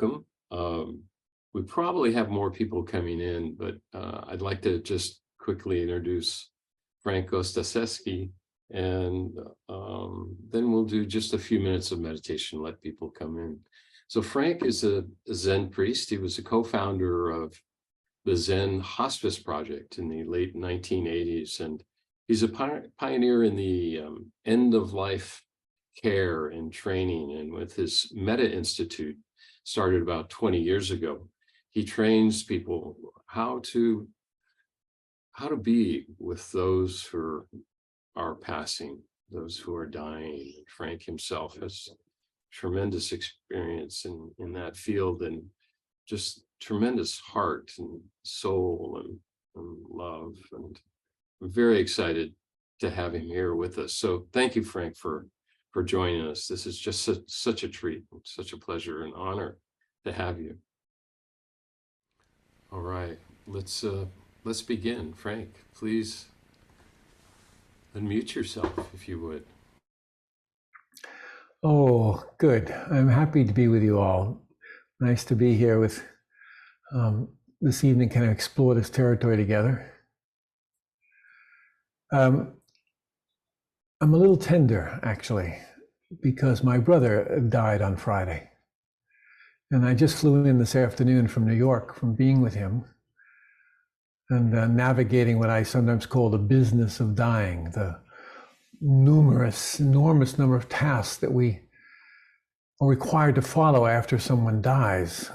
welcome. We probably have more people coming in, but I'd like to just quickly introduce Frank Ostaseski, and then we'll do just a few minutes of meditation, let people come in. So Frank is a Zen priest. He was a co-founder of the Zen Hospice Project in the late 1980s, and he's a pioneer in the end-of-life care and training. And with his Metta Institute, started about 20 years ago, he trains people how to be with those who are passing, those who are dying. Frank himself has tremendous experience in that field, and just tremendous heart and soul and love. And I'm very excited to have him here with us. So thank you, Frank, for joining us. This is just such a treat, such a pleasure and honor to have you. All right, let's begin. Frank, please unmute yourself if you would. Oh, good. I'm happy to be with you all. Nice to be here with this evening, kind of explore this territory together. I'm a little tender, actually, because my brother died on Friday. And I just flew in this afternoon from New York from being with him and navigating what I sometimes call the business of dying, the enormous number of tasks that we are required to follow after someone dies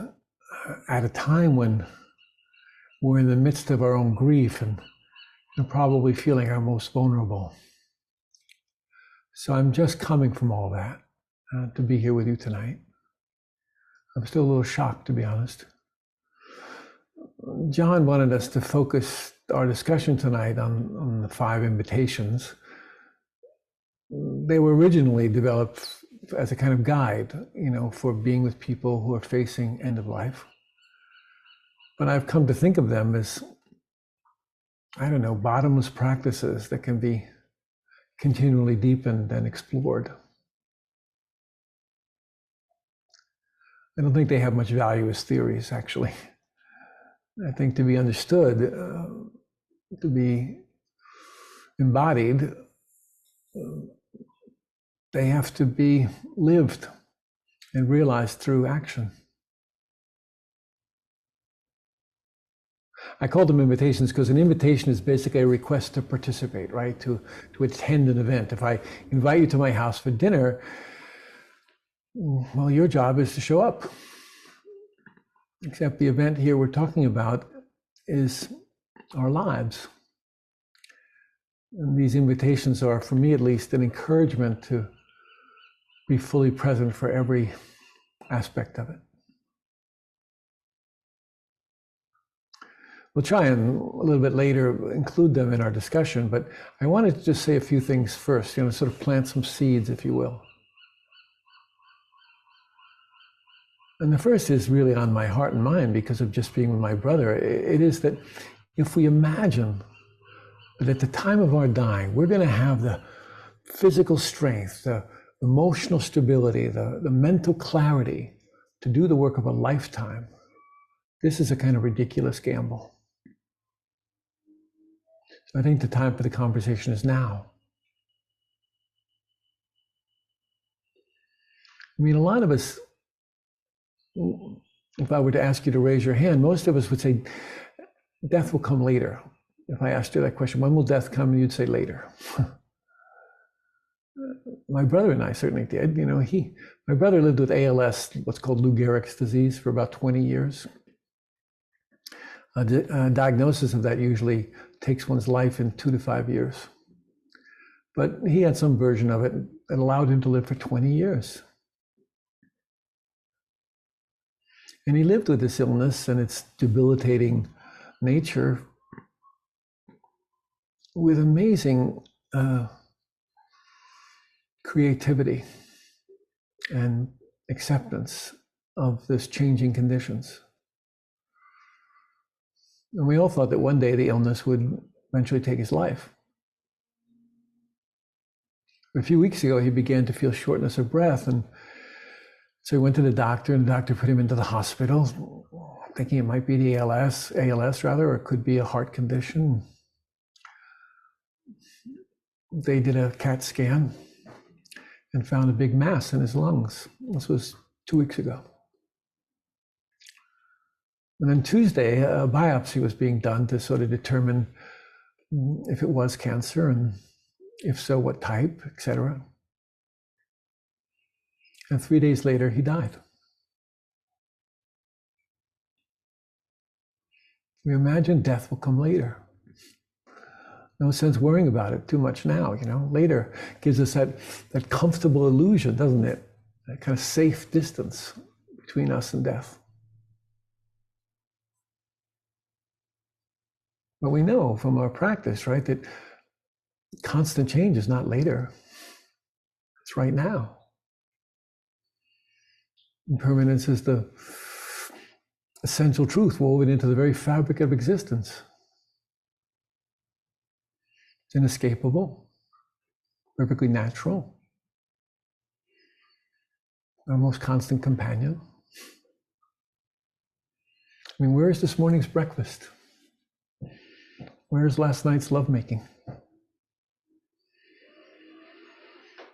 at a time when we're in the midst of our own grief and probably feeling our most vulnerable. So I'm just coming from all that to be here with you tonight. I'm still a little shocked, to be honest. John wanted us to focus our discussion tonight on the 5 invitations. They were originally developed as a kind of guide, for being with people who are facing end of life. But I've come to think of them as, bottomless practices that can be continually deepened and explored. I don't think they have much value as theories, actually. I think to be understood, to be embodied, they have to be lived and realized through action. I call them invitations because an invitation is basically a request to participate, right? To attend an event. If I invite you to my house for dinner, well, your job is to show up. Except the event here we're talking about is our lives. And these invitations are, for me at least, an encouragement to be fully present for every aspect of it. We'll try and a little bit later include them in our discussion, but I wanted to just say a few things first, sort of plant some seeds, if you will. And the first is really on my heart and mind because of just being with my brother. It is that if we imagine that at the time of our dying, we're going to have the physical strength, the emotional stability, the mental clarity to do the work of a lifetime, this is a kind of ridiculous gamble. So I think the time for the conversation is now. A lot of us, if I were to ask you to raise your hand, most of us would say, death will come later. If I asked you that question, when will death come? You'd say later. My brother and I certainly did. My brother lived with ALS, what's called Lou Gehrig's disease, for about 20 years. A diagnosis of that usually takes one's life in 2 to 5 years. But he had some version of it that allowed him to live for 20 years. And he lived with this illness and its debilitating nature with amazing creativity and acceptance of this changing conditions. And we all thought that one day the illness would eventually take his life. A few weeks ago, he began to feel shortness of breath, and So he went to the doctor, and the doctor put him into the hospital, thinking it might be the ALS rather, or it could be a heart condition. They did a CAT scan and found a big mass in his lungs. This was 2 weeks ago. And then Tuesday, a biopsy was being done to sort of determine if it was cancer, and if so, what type, etc. And 3 days later, he died. We imagine death will come later. No sense worrying about it too much now, Later gives us that comfortable illusion, doesn't it? That kind of safe distance between us and death. But we know from our practice, right, that constant change is not later. It's right now. Impermanence is the essential truth woven into the very fabric of existence. It's inescapable, perfectly natural, our most constant companion. I mean, where is this morning's breakfast? Where's last night's lovemaking?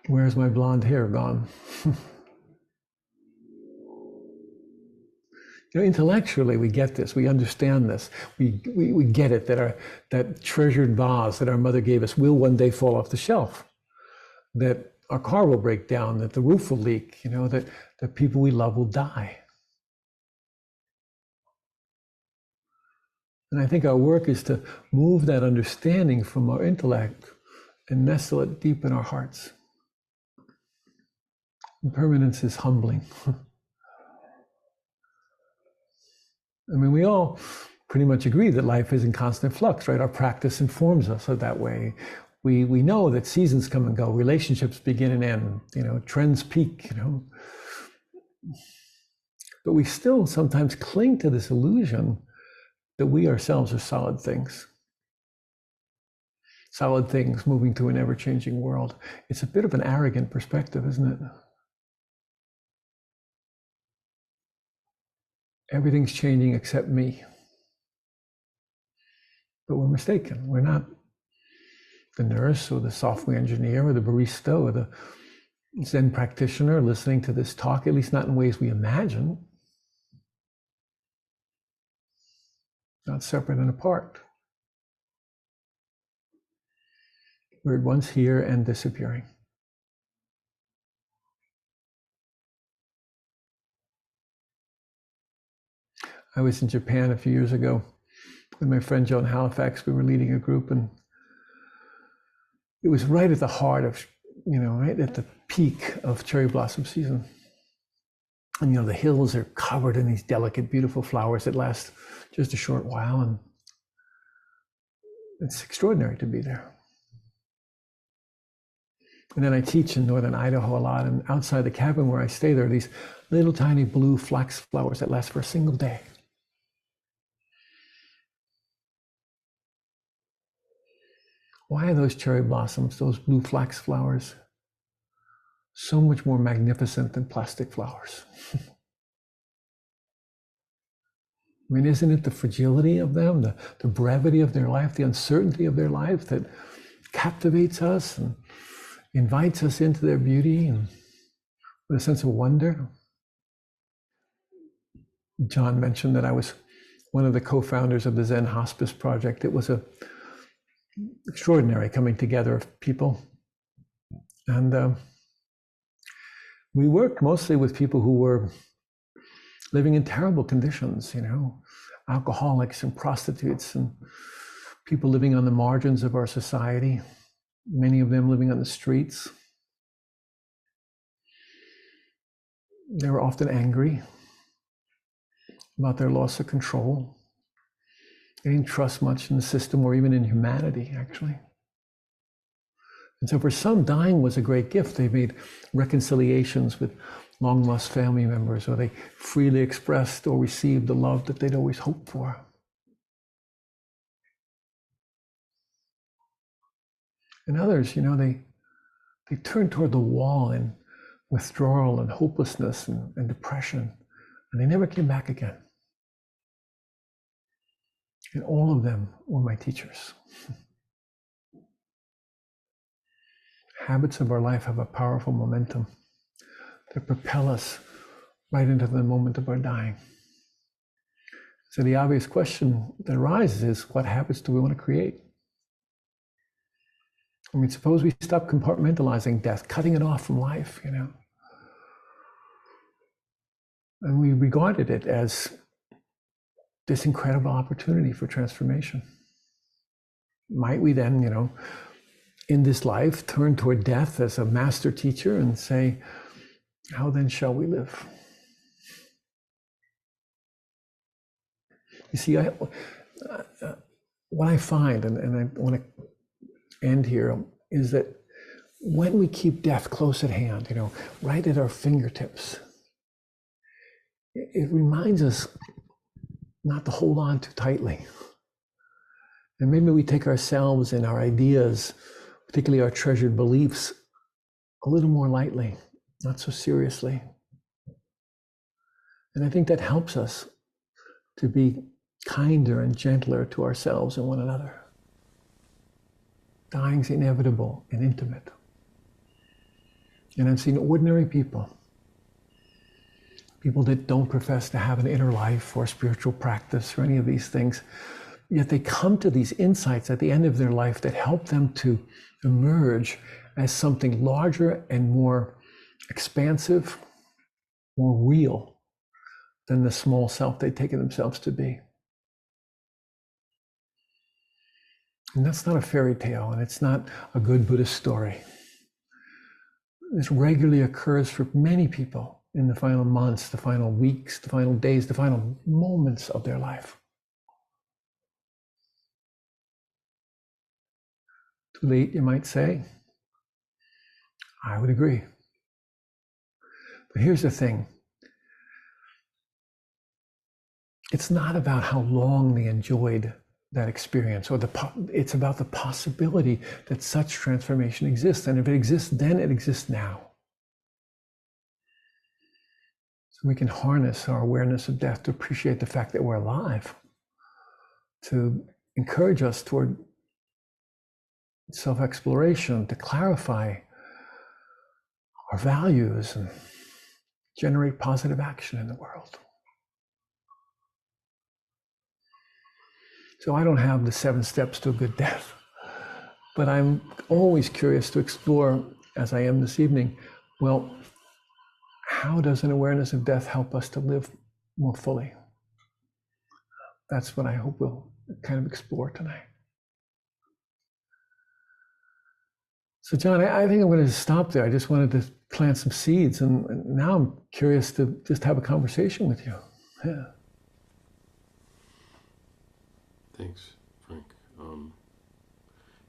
Where's my blonde hair gone? Intellectually, we get this. We understand this. We get it that treasured vase that our mother gave us will one day fall off the shelf. That our car will break down. That the roof will leak. That the people we love will die. And I think our work is to move that understanding from our intellect and nestle it deep in our hearts. Impermanence is humbling. I mean, we all pretty much agree that life is in constant flux, right? Our practice informs us of that way. We know that seasons come and go, relationships begin and end, trends peak, But we still sometimes cling to this illusion that we ourselves are solid things. Solid things moving through an ever-changing world. It's a bit of an arrogant perspective, isn't it? Everything's changing except me. But we're mistaken. We're not the nurse or the software engineer or the barista or the Zen practitioner listening to this talk, at least not in ways we imagine. Not separate and apart. We're at once here and disappearing. I was in Japan a few years ago with my friend Joan Halifax. We were leading a group, and it was right at the heart of, right at the peak of cherry blossom season. And, the hills are covered in these delicate, beautiful flowers that last just a short while. And it's extraordinary to be there. And then I teach in northern Idaho a lot. And outside the cabin where I stay, there are these little tiny blue flax flowers that last for a single day. Why are those cherry blossoms, those blue flax flowers, so much more magnificent than plastic flowers? I mean, isn't it the fragility of them, the brevity of their life, the uncertainty of their life that captivates us and invites us into their beauty and with a sense of wonder? John mentioned that I was one of the co-founders of the Zen Hospice Project. It was a extraordinary coming together of people. And we worked mostly with people who were living in terrible conditions, alcoholics and prostitutes and people living on the margins of our society, many of them living on the streets. They were often angry about their loss of control. They didn't trust much in the system or even in humanity, actually. And so for some, dying was a great gift. They made reconciliations with long-lost family members, or they freely expressed or received the love that they'd always hoped for. And others, they turned toward the wall in withdrawal and hopelessness and depression, and they never came back again. And all of them were my teachers. Habits of our life have a powerful momentum that propel us right into the moment of our dying. So the obvious question that arises is, what habits do we want to create? I mean, suppose we stop compartmentalizing death, cutting it off from life, and we regarded it as this incredible opportunity for transformation. Might we then, in this life, turn toward death as a master teacher and say, how then shall we live? You see, what I find, and I want to end here, is that when we keep death close at hand, right at our fingertips, it reminds us not to hold on too tightly. And maybe we take ourselves and our ideas, particularly our treasured beliefs, a little more lightly, not so seriously. And I think that helps us to be kinder and gentler to ourselves and one another. Dying's inevitable and intimate. And I've seen ordinary people that don't profess to have an inner life or spiritual practice or any of these things, yet they come to these insights at the end of their life that help them to emerge as something larger and more expansive, more real than the small self they've taken themselves to be. And that's not a fairy tale, and it's not a good Buddhist story. This regularly occurs for many people in the final months, the final weeks, the final days, the final moments of their life. Too late, you might say. I would agree. But here's the thing. It's not about how long they enjoyed that experience, or it's about the possibility that such transformation exists. And if it exists then, it exists now. So we can harness our awareness of death to appreciate the fact that we're alive, to encourage us toward self-exploration, to clarify our values and generate positive action in the world. So I don't have the 7 steps to a good death, but I'm always curious to explore, as I am this evening, well, how does an awareness of death help us to live more fully? That's what I hope we'll kind of explore tonight. So John, I think I'm going to stop there. I just wanted to plant some seeds, and now I'm curious to just have a conversation with you. Yeah. Thanks, Frank.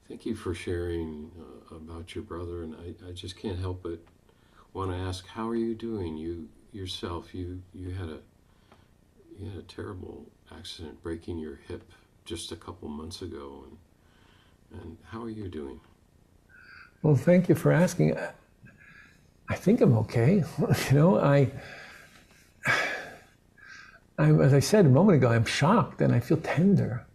Thank you for sharing about your brother, and I just can't help but want to ask, how are you doing? You yourself, you had a terrible accident, breaking your hip just a couple months ago, and how are you doing? Well, thank you for asking. I think I'm okay. I'm, as I said a moment ago, I'm shocked and I feel tender.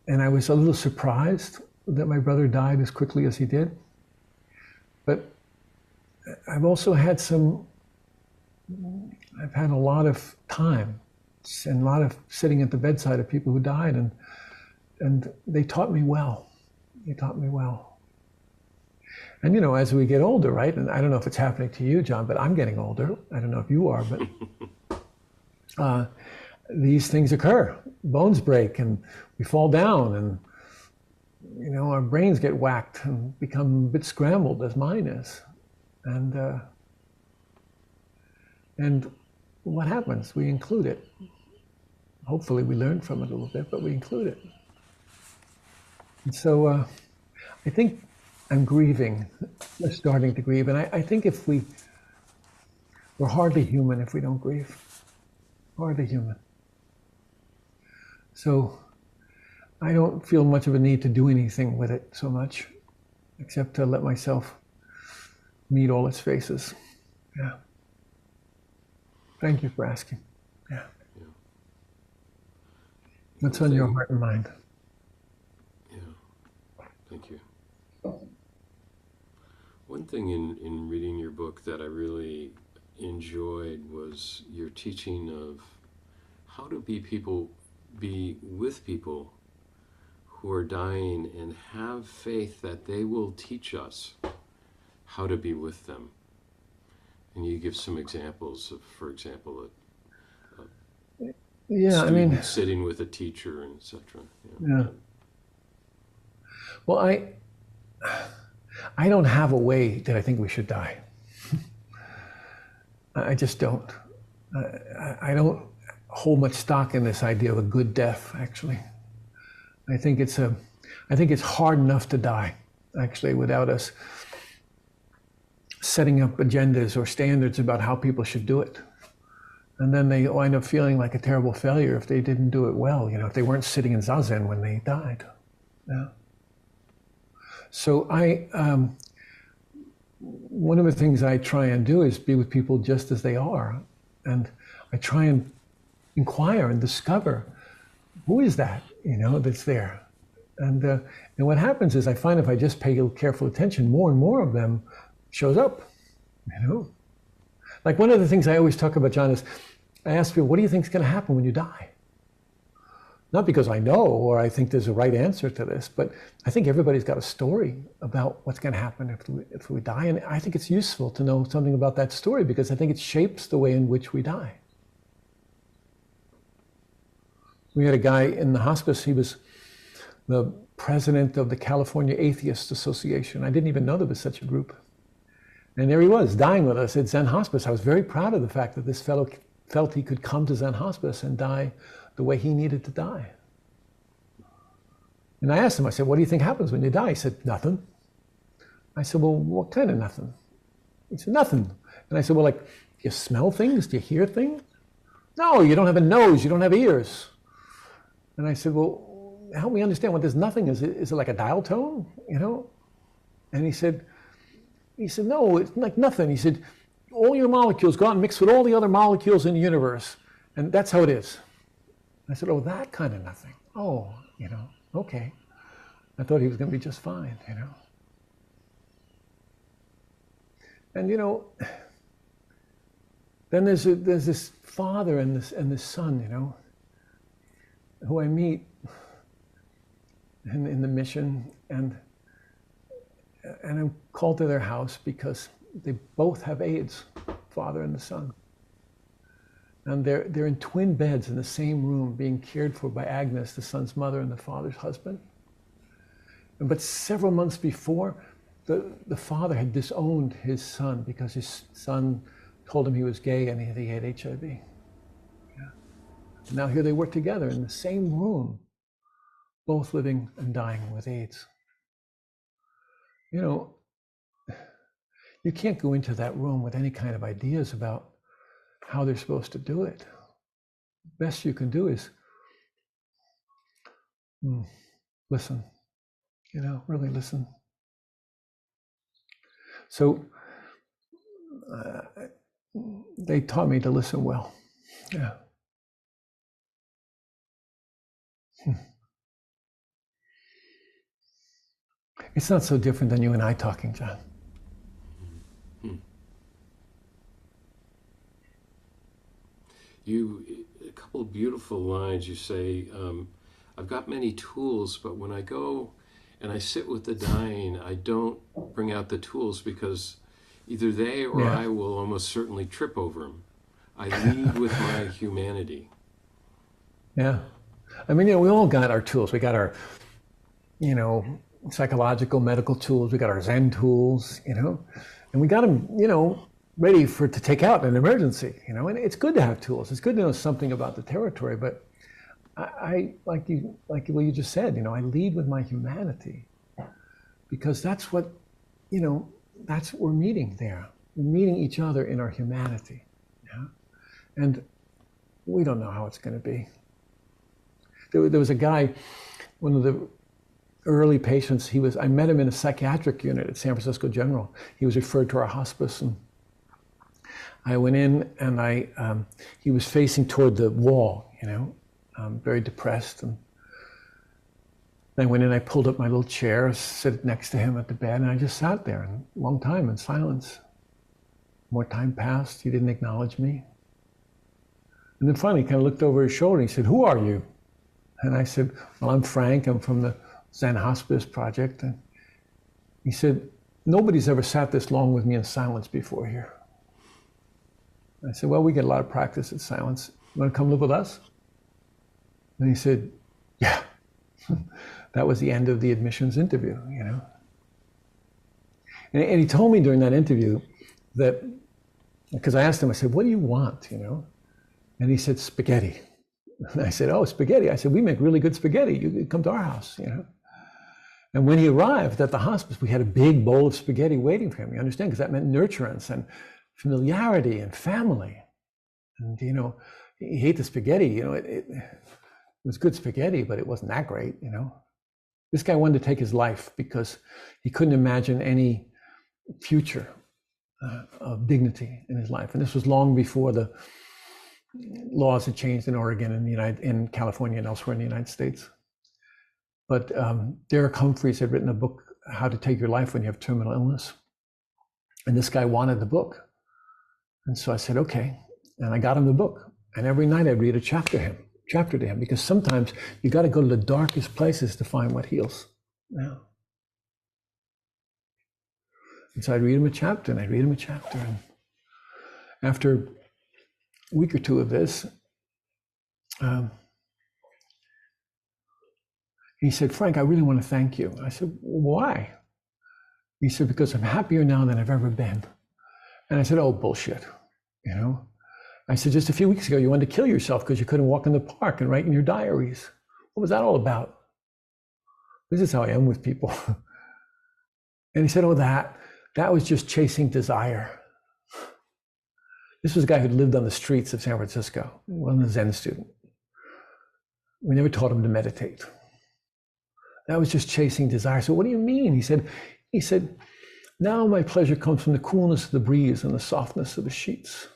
And I was a little surprised that my brother died as quickly as he did. But I've also had I've had a lot of time and a lot of sitting at the bedside of people who died, and they taught me well. They taught me well. And as we get older, right? And I don't know if it's happening to you, John, but I'm getting older. I don't know if you are, but these things occur. Bones break and we fall down, and our brains get whacked and become a bit scrambled, as mine is. And what happens? We include it. Hopefully we learn from it a little bit, but we include it. And so I think I'm grieving. We're starting to grieve. And I think we're hardly human if we don't grieve. Hardly human. So I don't feel much of a need to do anything with it so much, except to let myself meet all its faces. Yeah. Thank you for asking. Yeah. Yeah. What's One on your thing- heart and mind? Yeah. Thank you. One thing in reading your book that I really enjoyed was your teaching of how to be with people who are dying and have faith that they will teach us how to be with them. And you give some examples of, for example, Yeah, I student mean, sitting with a teacher and etc. yeah. Well, I don't have a way that I think we should die. I just don't. I don't hold much stock in this idea of a good death, actually. I think it's hard enough to die, actually, without us setting up agendas or standards about how people should do it. And then they wind up feeling like a terrible failure if they didn't do it well, if they weren't sitting in Zazen when they died. Yeah. So one of the things I try and do is be with people just as they are. And I try and inquire and discover, who is that, that's there? And what happens is I find if I just pay careful attention, more and more of them shows up, Like one of the things I always talk about, John, is I ask people, what do you think is going to happen when you die? Not because I know or I think there's a right answer to this, but I think everybody's got a story about what's going to happen if we die. And I think it's useful to know something about that story because I think it shapes the way in which we die. We had a guy in the hospice. He was the president of the California Atheist Association. I didn't even know there was such a group. And there he was, dying with us at Zen Hospice. I was very proud of the fact that this fellow felt he could come to Zen Hospice and die the way he needed to die. And I asked him, I said, what do you think happens when you die? He said, nothing. I said, well, what kind of nothing? He said, nothing. And I said, well, like, do you smell things? Do you hear things? No, you don't have a nose, you don't have ears. And I said, well, help me understand what this nothing is. Is it like a dial tone, And he said, no, it's like nothing. He said, all your molecules go out and mix with all the other molecules in the universe. And that's how it is. I said, oh, that kind of nothing. Oh, okay. I thought he was going to be just fine, And, then there's this father and this son, who I meet in the mission, and I'm called to their house because they both have AIDS, father and the son. And they're in twin beds in the same room being cared for by Agnes, the son's mother and the father's husband. But several months before, the father had disowned his son because his son told him he was gay and he had HIV. Yeah. Now here they were together in the same room, both living and dying with AIDS. You can't go into that room with any kind of ideas about how they're supposed to do it. Best you can do is listen, really listen. So they taught me to listen well. Yeah. It's not so different than you and I talking, John. A couple of beautiful lines. You say, I've got many tools, but when I go and I sit with the dying, I don't bring out the tools because either they or I will almost certainly trip over them. I lead with my humanity. Yeah. I mean, we all got our tools. We got our, psychological, medical tools. We got our Zen tools, and we got them, ready to take out an emergency, and it's good to have tools. It's good to know something about the territory, but I like what you just said, I lead with my humanity because that's what, that's what we're meeting there. We're meeting each other in our humanity. Yeah? And we don't know how it's going to be. There was a guy, one of the early patients. I met him in a psychiatric unit at San Francisco General. He was referred to our hospice, and I went in, and he was facing toward the wall, very depressed. And I went in, I pulled up my little chair, sit next to him at the bed, and I just sat there a long time in silence. More time passed, he didn't acknowledge me. And then finally he kind of looked over his shoulder and he said, "Who are you?" And I said, "Well, I'm Frank, I'm from the Zen Hospice Project." And he said, "Nobody's ever sat this long with me in silence before here." I said, "Well, we get a lot of practice at silence. You want to come live with us?" And he said, "Yeah." That was the end of the admissions interview, And he told me during that interview that, because I asked him, I said, "What do you want?" And he said, "Spaghetti." And I said, "Oh, spaghetti." I said, "We make really good spaghetti. You could come to our house, And when he arrived at the hospice, we had a big bowl of spaghetti waiting for him. You understand? Because that meant nurturance and familiarity and family. And, he ate the spaghetti, it was good spaghetti, but it wasn't that great, This guy wanted to take his life because he couldn't imagine any future of dignity in his life. And this was long before the laws had changed in Oregon and in California and elsewhere in the United States. But Derek Humphreys had written a book, How to Take Your Life When You Have Terminal Illness. And this guy wanted the book. And so I said, okay. And I got him the book. And every night I'd read a chapter to him, because sometimes you got to go to the darkest places to find what heals. Yeah. And so I'd read him a chapter, and I'd read him a chapter. And after a week or two of this, he said, "Frank, I really want to thank you." I said, "Why?" He said, "Because I'm happier now than I've ever been." And I said, "Oh, bullshit." I said, "Just a few weeks ago, you wanted to kill yourself because you couldn't walk in the park and write in your diaries. What was that all about?" This is how I am with people. And he said, "Oh, that was just chasing desire." This was a guy who'd lived on the streets of San Francisco. He wasn't a Zen student. We never taught him to meditate. That was just chasing desire. So what do you mean? He said, "Now my pleasure comes from the coolness of the breeze and the softness of the sheets."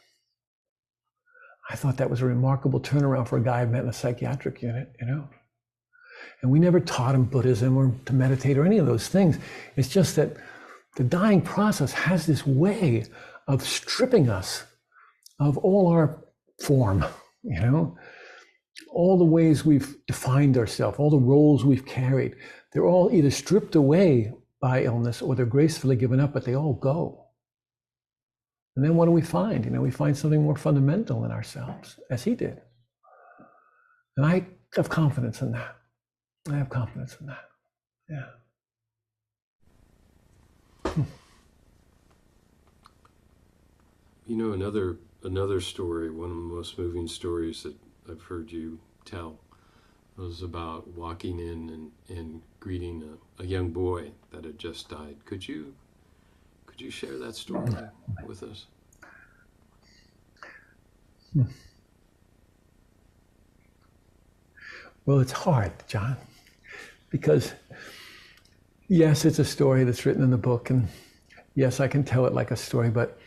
I thought that was a remarkable turnaround for a guy I met in a psychiatric unit, And we never taught him Buddhism or to meditate or any of those things. It's just that the dying process has this way of stripping us of all our form, all the ways we've defined ourselves, all the roles we've carried. They're all either stripped away by illness or they're gracefully given up, but they all go. And then what do we find? We find something more fundamental in ourselves, as he did. And I have confidence in that. I have confidence in that. Yeah. Another story, one of the most moving stories that I've heard you tell, was about walking in and greeting a young boy that had just died. Could you share that story with us? Well, it's hard, John, because yes, it's a story that's written in the book, and yes, I can tell it like a story, but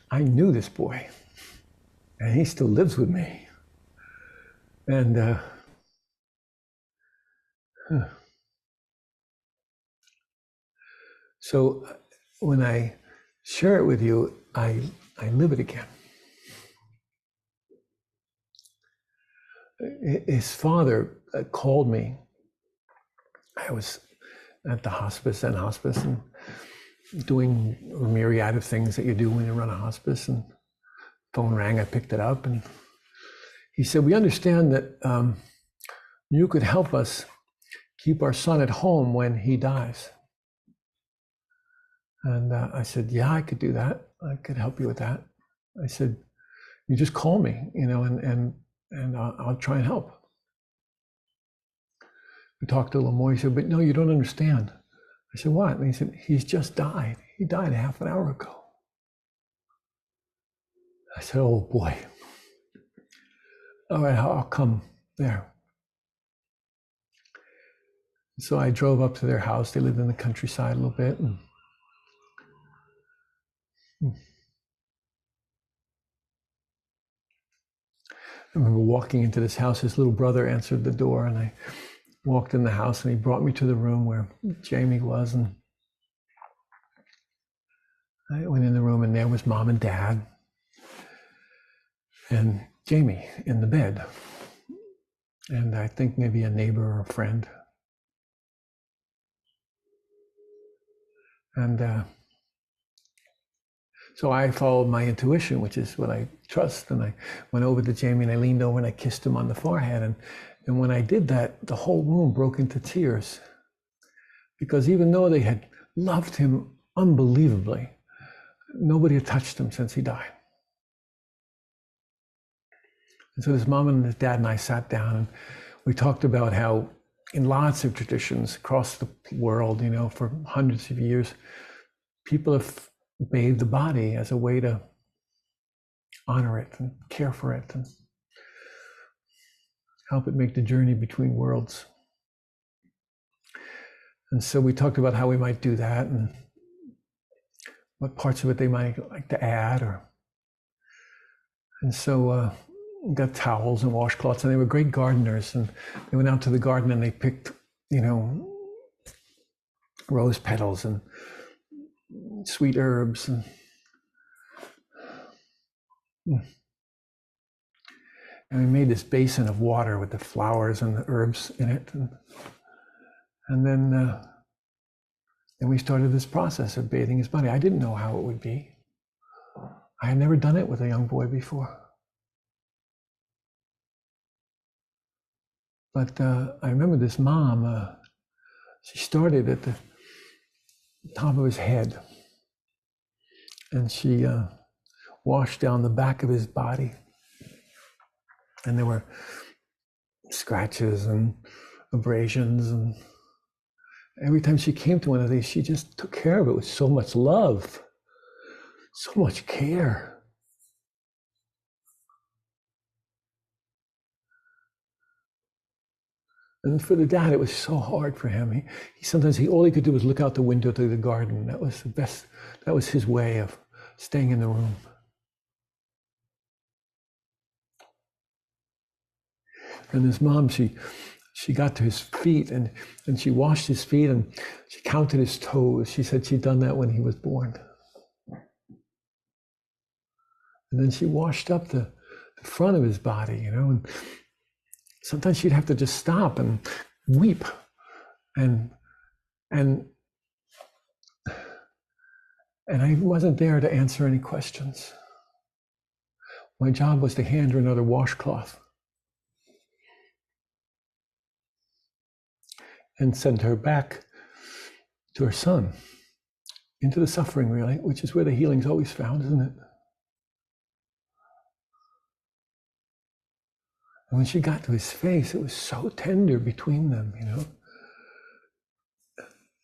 I knew this boy, and he still lives with me. And so when I share it with you, I live it again. His father called me. I was at the hospice, Zen Hospice, and doing a myriad of things that you do when you run a hospice. And phone rang, I picked it up, and he said, "We understand that you could help us keep our son at home when he dies." And I said, "Yeah, I could do that. I could help you with that." I said, "You just call me, and I'll try and help." We talked a little more. He said, "But no, you don't understand." I said, "What?" And he said, "He's just died. He died half an hour ago." I said, "Oh boy. All right, I'll come there." So I drove up to their house. They lived in the countryside a little bit. And I remember walking into this house. His little brother answered the door, and I walked in the house, and he brought me to the room where Jamie was. And I went in the room, and there was Mom and Dad and Jamie in the bed. And I think maybe a neighbor or a friend. And so I followed my intuition, which is what I trust. And I went over to Jamie, and I leaned over and I kissed him on the forehead. And when I did that, the whole room broke into tears. Because even though they had loved him unbelievably, nobody had touched him since he died. And so his mom and his dad and I sat down, and we talked about how in lots of traditions across the world, for hundreds of years, people have bathed the body as a way to honor it and care for it and help it make the journey between worlds. And so we talked about how we might do that and what parts of it they might like to add. And so we got towels and washcloths, and they were great gardeners. And they went out to the garden and they picked, rose petals and sweet herbs. And we made this basin of water with the flowers and the herbs in it. And then we started this process of bathing his body. I didn't know how it would be. I had never done it with a young boy before. But I remember this mom, she started at the top of his head, and she washed down the back of his body. And there were scratches and abrasions, and every time she came to one of these, she just took care of it with so much love, so much care. And for the dad, it was so hard for him. He all he could do was look out the window to the garden. That was the best. That was his way of staying in the room. And his mom, she got to his feet and she washed his feet and she counted his toes. She said she'd done that when he was born. And then she washed up the front of his body, and sometimes she'd have to just stop and weep. And I wasn't there to answer any questions. My job was to hand her another washcloth and send her back to her son, into the suffering, really, which is where the healing's always found, isn't it? And when she got to his face, it was so tender between them, And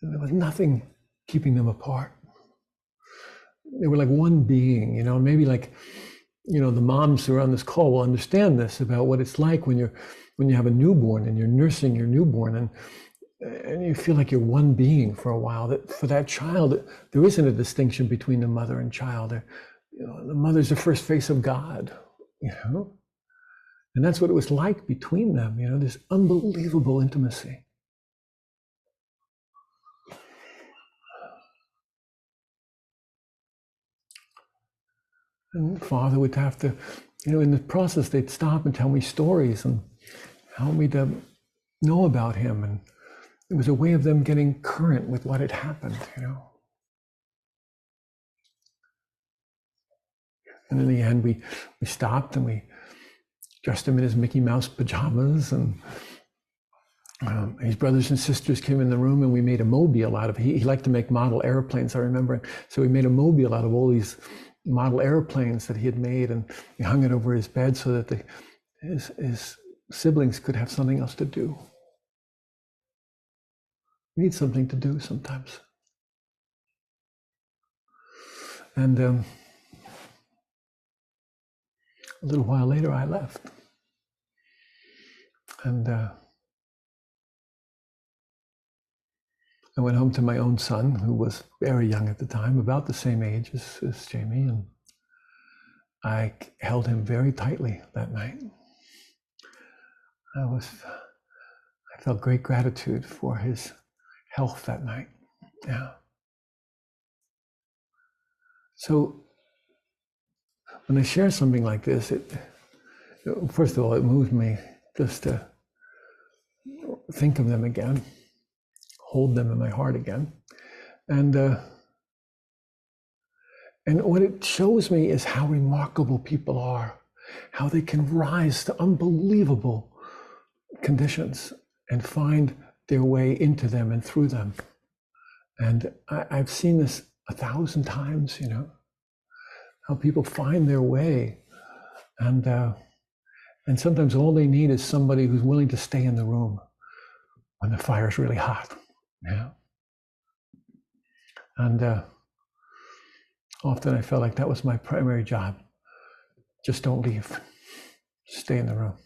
there was nothing keeping them apart. They were like one being, maybe like, the moms who are on this call will understand this about what it's like when you have a newborn and you're nursing your newborn and you feel like you're one being for a while. That for that child, there isn't a distinction between the mother and child. The mother's the first face of God, And that's what it was like between them, this unbelievable intimacy. And Father would have to, in the process, they'd stop and tell me stories and help me to know about him. And it was a way of them getting current with what had happened, And in the end, we stopped and we dressed him in his Mickey Mouse pajamas, and his brothers and sisters came in the room, and we made a mobile out of it. He liked to make model airplanes, I remember. So we made a mobile out of all these model airplanes that he had made, and he hung it over his bed so that his siblings could have something else to do. We need something to do sometimes. And a little while later, I left. And I went home to my own son, who was very young at the time, about the same age as Jamie, and I held him very tightly that night. I felt great gratitude for his health that night. Yeah. So when I share something like this, first of all, it moved me just to think of them again, hold them in my heart again. And what it shows me is how remarkable people are, how they can rise to unbelievable conditions and find their way into them and through them. And I've seen this 1,000 times, how people find their way. And sometimes all they need is somebody who's willing to stay in the room when the fire's really hot. Yeah. And often I felt like that was my primary job. Just don't leave. Stay in the room.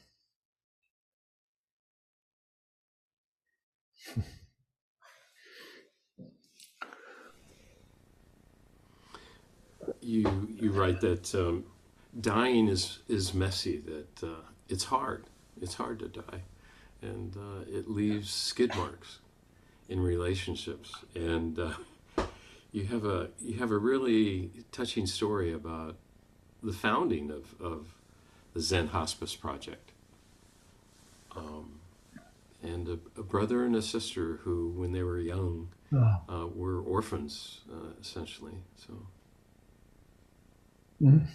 You write that dying is messy, that it's hard. It's hard to die, and it leaves skid marks in relationships. And you have a really touching story about the founding of the Zen Hospice Project, and a brother and a sister who, when they were young, were orphans, essentially. So. Mm-hmm.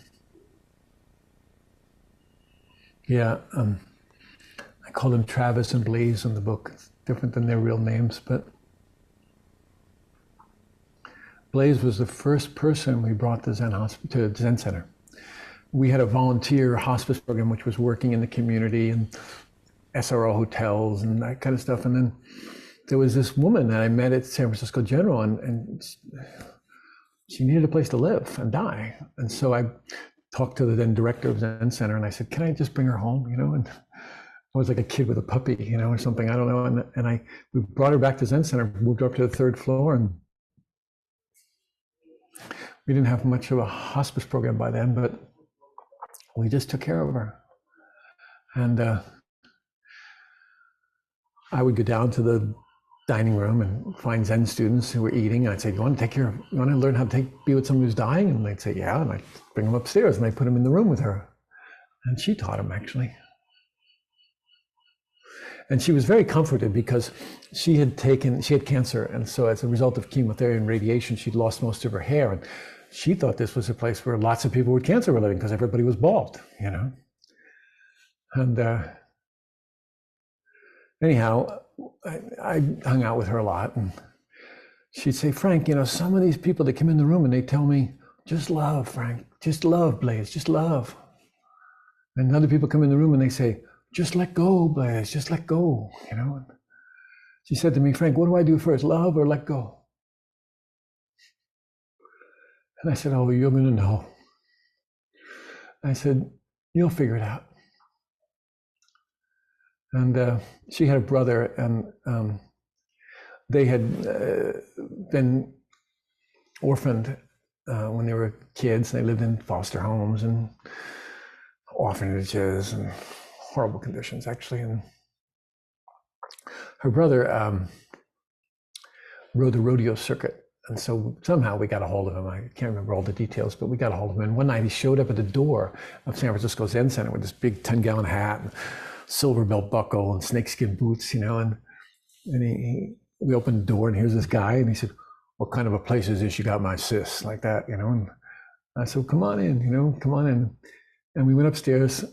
Yeah, I call them Travis and Blaze in the book. It's different than their real names, but Blaze was the first person we brought to the Zen Center. We had a volunteer hospice program which was working in the community and SRO hotels and that kind of stuff. And then there was this woman that I met at San Francisco General, and she needed a place to live and die. And so I talked to the then director of Zen Center, and I said, can I just bring her home, And I was like a kid with a puppy, or something, I don't know. And we brought her back to Zen Center, moved her up to the 3rd floor, and we didn't have much of a hospice program by then, but we just took care of her. And I would go down to the dining room and find Zen students who were eating. And I'd say, you want to learn how to be with someone who's dying? And they'd say, yeah. And I'd bring them upstairs and I'd put them in the room with her. And she taught them, actually. And she was very comforted because she had cancer. And so as a result of chemotherapy and radiation, she'd lost most of her hair. And she thought this was a place where lots of people with cancer were living because everybody was bald, And anyhow, I hung out with her a lot, and she'd say, Frank, some of these people that come in the room and they tell me, just love, Frank, just love, Blaze, just love. And other people come in the room and they say, just let go, Blaze, just let go, And she said to me, Frank, what do I do first, love or let go? And I said, oh, you're going to know. I said, you'll figure it out. And she had a brother, and they had been orphaned when they were kids. They lived in foster homes and orphanages and horrible conditions, actually. And her brother rode the rodeo circuit. And so somehow we got a hold of him. I can't remember all the details, but we got a hold of him. And one night he showed up at the door of San Francisco Zen Center with this big 10-gallon hat and silver belt buckle and snakeskin boots, and we opened the door, and here's this guy, and he said, what kind of a place is this? You got my sis, like that, And I said, come on in, come on in. And we went upstairs,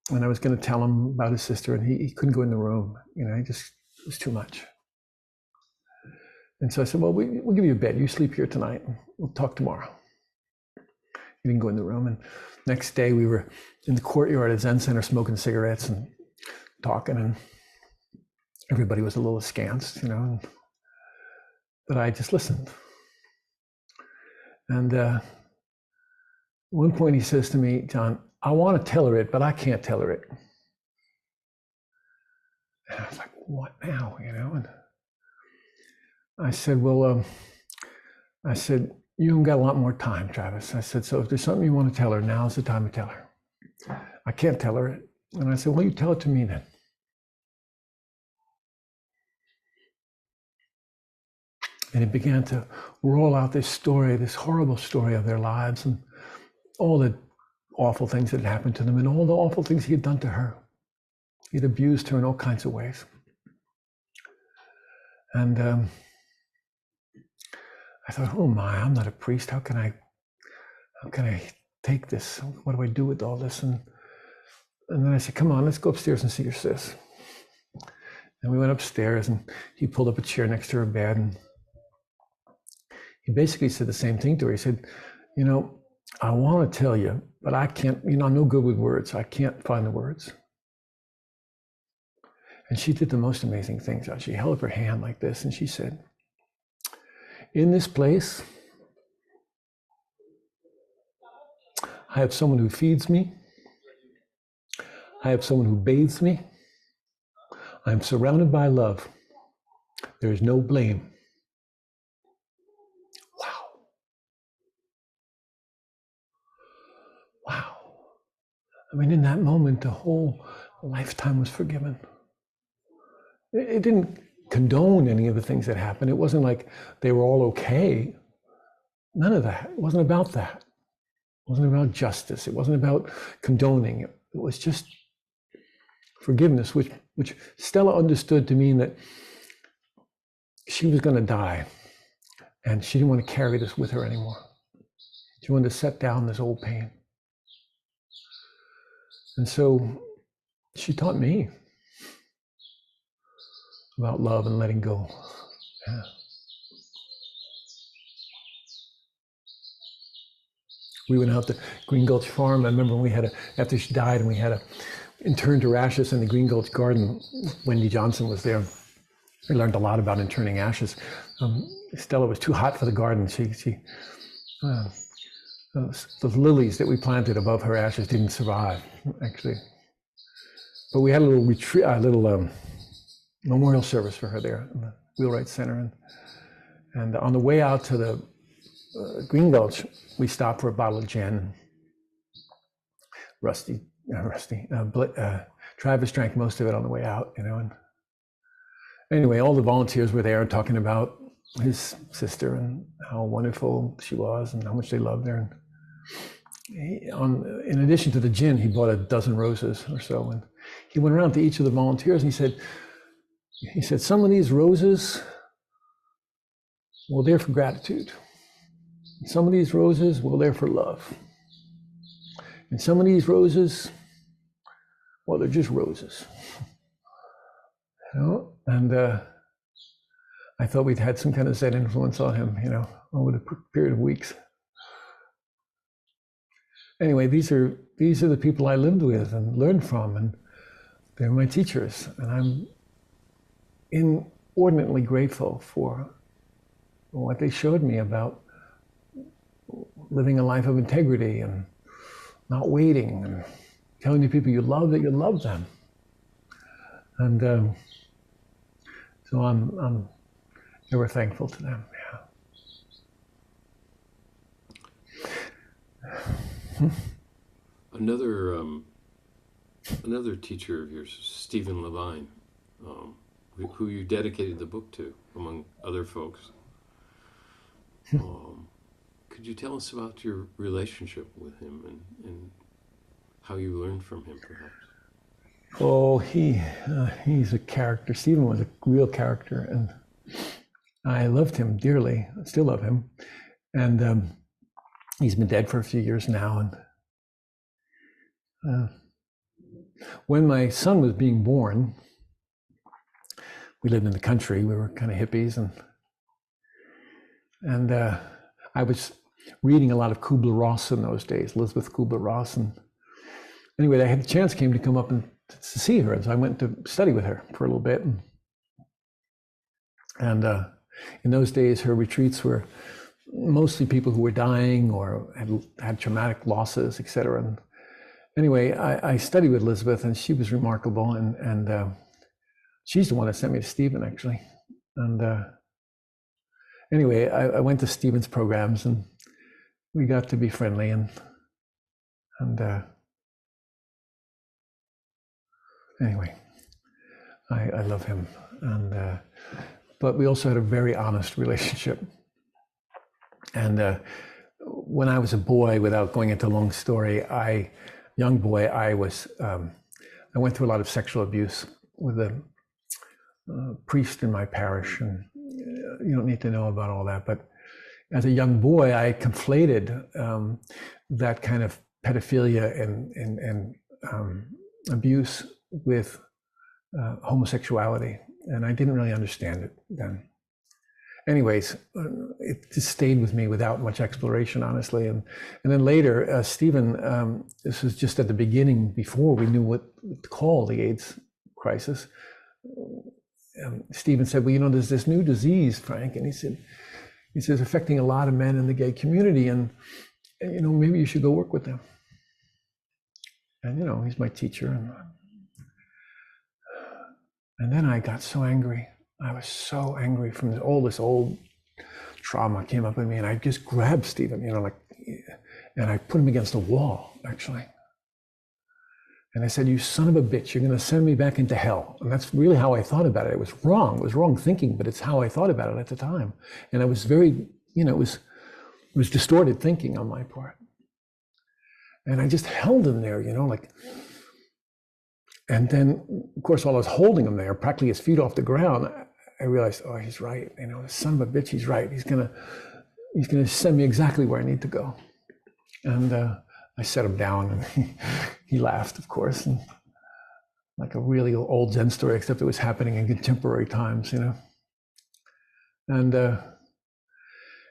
and I was going to tell him about his sister, and he couldn't go in the room, it was too much. And so I said, well, we'll give you a bed. You sleep here tonight. We'll talk tomorrow. He didn't go in the room. And next day we were in the courtyard at Zen Center smoking cigarettes and talking, and everybody was a little askance, but I just listened. And at one point he says to me, John, I want to tell her it, but I can't tell her it. And I was like, what now, And I said, well, I said, you haven't got a lot more time, Travis. I said, so if there's something you want to tell her, now's the time to tell her. I can't tell her. And I said, well, you tell it to me then. And he began to roll out this story, this horrible story of their lives and all the awful things that had happened to them and all the awful things he had done to her. He'd abused her in all kinds of ways. And I thought, oh my, I'm not a priest. How can I take this? What do I do with all this? And then I said, come on, let's go upstairs and see your sis. And we went upstairs and he pulled up a chair next to her bed and he basically said the same thing to her. He said, you know, I want to tell you, but I can't, you know, I'm no good with words. I can't find the words. And she did the most amazing things. She held up her hand like this and she said, in this place, I have someone who feeds me. I have someone who bathes me. I'm surrounded by love. There is no blame. Wow. Wow. I mean, in that moment, the whole lifetime was forgiven. It didn't condone any of the things that happened. It wasn't like they were all okay. None of that. It wasn't about that. It wasn't about justice. It wasn't about condoning. It was just forgiveness, which Stella understood to mean that she was going to die and she didn't want to carry this with her anymore. She wanted to set down this old pain. And so she taught me about love and letting go. Yeah. We went out to Green Gulch Farm. I remember when we had after she died and we had interned her ashes in the Green Gulch Garden. Wendy Johnson was there. We learned a lot about interning ashes. Stella was too hot for the garden. The lilies that we planted above her ashes didn't survive, actually. But we had a little retreat, memorial service for her there in the Wheelwright Center. And on the way out to the Green Gulch, we stopped for a bottle of gin. Travis drank most of it on the way out, you know. And anyway, all the volunteers were there talking about his sister and how wonderful she was and how much they loved her. And in addition to the gin, he bought a dozen roses or so. And he went around to each of the volunteers and he said, some of these roses, well, they're for gratitude. Some of these roses, well, they're for love. And some of these roses, well, they're just roses. You know? And I thought we'd had some kind of Zen influence on him, you know, over the period of weeks. Anyway, these are the people I lived with and learned from, and they're my teachers. And I'm inordinately grateful for what they showed me about living a life of integrity and not waiting and telling the people you love that you love them. And so I'm ever thankful to them. Yeah. Another teacher of yours, Stephen Levine, who you dedicated the book to, among other folks. Could you tell us about your relationship with him and how you learned from him, perhaps? Oh, he's a character. Stephen was a real character, and I loved him dearly. I still love him. And he's been dead for a few years now. And when my son was being born, we lived in the country. We were kind of hippies, and I was reading a lot of Kubler-Ross in those days, Elizabeth Kubler-Ross. And anyway, I had the chance came to come up and to see her, and so I went to study with her for a little bit. And in those days, her retreats were mostly people who were dying or had traumatic losses, etc. And anyway, I studied with Elizabeth, and she was remarkable. And she's the one that sent me to Stephen, actually. And anyway, I went to Stephen's programs and we got to be friendly, and anyway, I love him, and but we also had a very honest relationship. And when I was a boy, without going into a long story, young boy, I went through a lot of sexual abuse with a priest in my parish, and you don't need to know about all that, but as a young boy, I conflated that kind of pedophilia and abuse with homosexuality, and I didn't really understand it then. Anyways, it just stayed with me without much exploration, honestly. And then later, Stephen, this was just at the beginning, before we knew what to call the AIDS crisis. Stephen said, well, you know, there's this new disease, Frank, and he says affecting a lot of men in the gay community, and you know, maybe you should go work with them. And you know, he's my teacher, and then I got so angry. I was so angry from all this old trauma came up in me, and I just grabbed Stephen, you know, like, and I put him against a wall, actually. And I said, you son of a bitch, you're going to send me back into hell. And that's really how I thought about it. It was wrong thinking, but it's how I thought about it at the time. And I was very, you know, it was distorted thinking on my part. And I just held him there, you know, like, and then, of course, while I was holding him there, practically his feet off the ground, I realized, oh, he's right. You know, son of a bitch, he's right. He's gonna send me exactly where I need to go. And I set him down, and he laughed, of course, and like a really old Zen story, except it was happening in contemporary times, you know.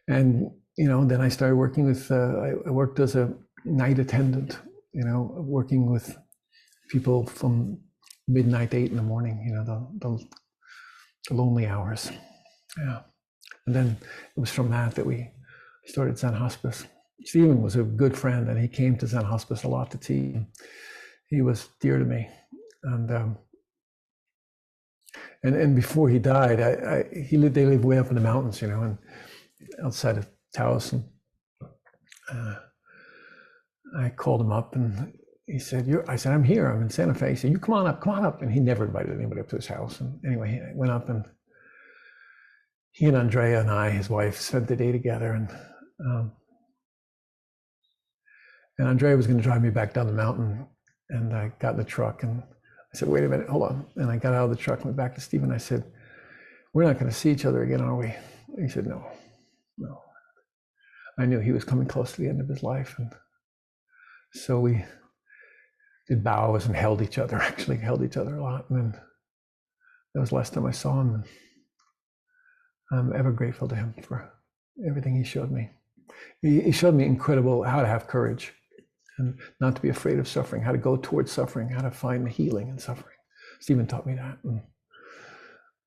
And you know, then I started working with. I worked as a night attendant, you know, working with people from midnight to 8 in the morning, you know, the lonely hours. Yeah. And then it was from that we started Zen Hospice. Stephen was a good friend, and he came to Zen Hospice a lot to tea. He was dear to me. And before he died, they lived way up in the mountains, you know, and outside of Taos. And I called him up, and he said, I said, I'm here, I'm in Santa Fe. He said, you come on up. And he never invited anybody up to his house. And anyway, I went up, and he and Andrea and I, his wife, spent the day together. And Andrea was going to drive me back down the mountain. And I got in the truck, and I said, wait a minute, hold on. And I got out of the truck, went back to Stephen. I said, we're not going to see each other again, are we? He said, no. I knew he was coming close to the end of his life. And so we did bows and held each other a lot. And then that was the last time I saw him. And I'm ever grateful to him for everything he showed me. He showed me how to have courage and not to be afraid of suffering, how to go towards suffering, how to find the healing in suffering. Stephen taught me that. And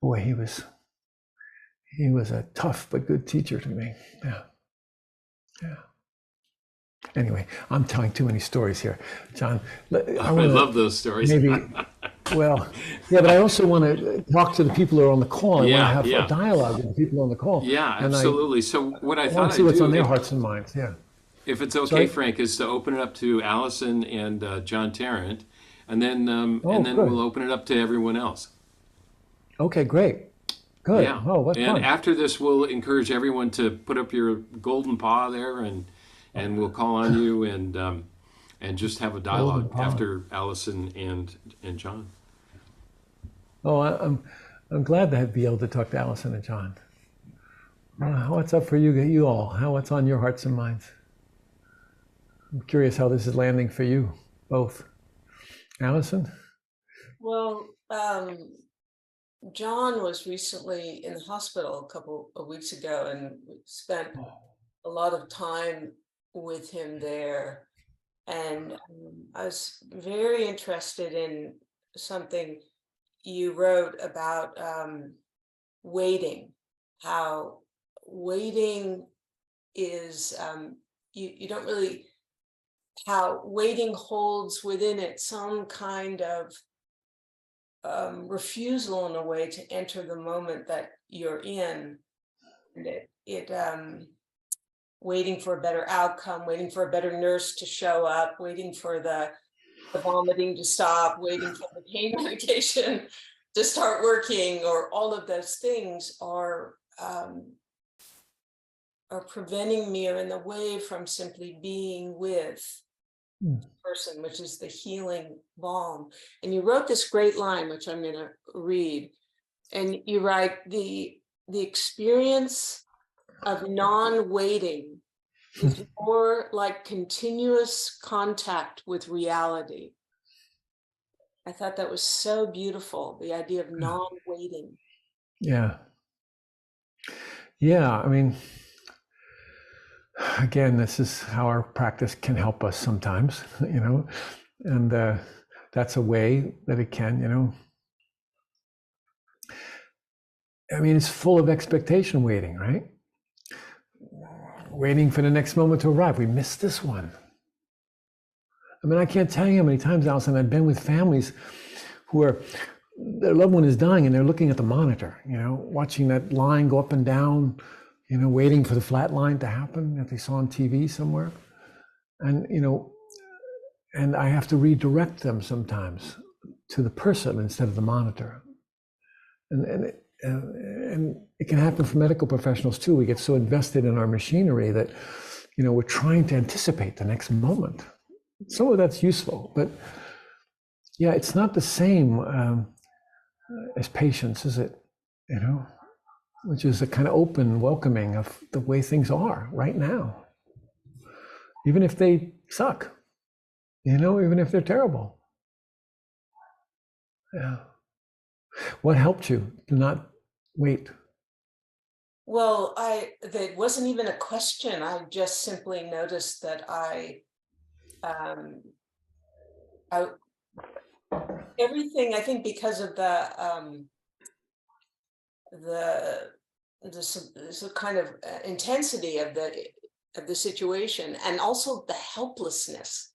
boy, he was a tough but good teacher to me. Yeah. Anyway, I'm telling too many stories here, John. I love those stories. Maybe, well, yeah, but I also want to talk to the people who are on the call. I want to have a dialogue with the people on the call. Yeah, absolutely. So what I thought I'd see what's on their hearts and minds. Yeah. If it's okay, sorry? Frank, is to open it up to Allison and John Tarrant, and then we'll open it up to everyone else. Okay, great. Good. Yeah. Oh, what fun. And after this, we'll encourage everyone to put up your golden paw there, and we'll call on you and just have a dialogue after Allison and John. Oh, I'm glad to be able to talk to Allison and John. What's up for you all? What's on your hearts and minds? I'm curious how this is landing for you both. Allison? Well, John was recently in the hospital a couple of weeks ago, and we spent a lot of time with him there. And I was very interested in something you wrote about waiting, how waiting is, you don't really, how waiting holds within it some kind of refusal in a way to enter the moment that you're in. And waiting for a better outcome, waiting for a better nurse to show up, waiting for the vomiting to stop, waiting for the pain medication to start working, or all of those things are preventing me or in the way from simply being with the person, which is the healing balm. And you wrote this great line, which I'm going to read. And you write, the experience of non-waiting is more like continuous contact with reality. I thought that was so beautiful, the idea of non-waiting. Yeah. Yeah, I mean, again, this is how our practice can help us sometimes, and that's a way that it can, I mean, it's full of expectation waiting, right? Waiting for the next moment to arrive. We missed this one. I mean, I can't tell you how many times, Allison, I've been with families who their loved one is dying and they're looking at the monitor, watching that line go up and down, waiting for the flat line to happen that they saw on TV somewhere. And, and I have to redirect them sometimes to the person instead of the monitor. And it can happen for medical professionals too. We get so invested in our machinery that, we're trying to anticipate the next moment. Some of that's useful, but yeah, it's not the same as patience, is it? Which is a kind of open welcoming of the way things are right now. Even if they suck, even if they're terrible. Yeah. What helped you to not wait? Well, that wasn't even a question. I just simply noticed that everything, I think, because of the kind of intensity of the situation, and also the helplessness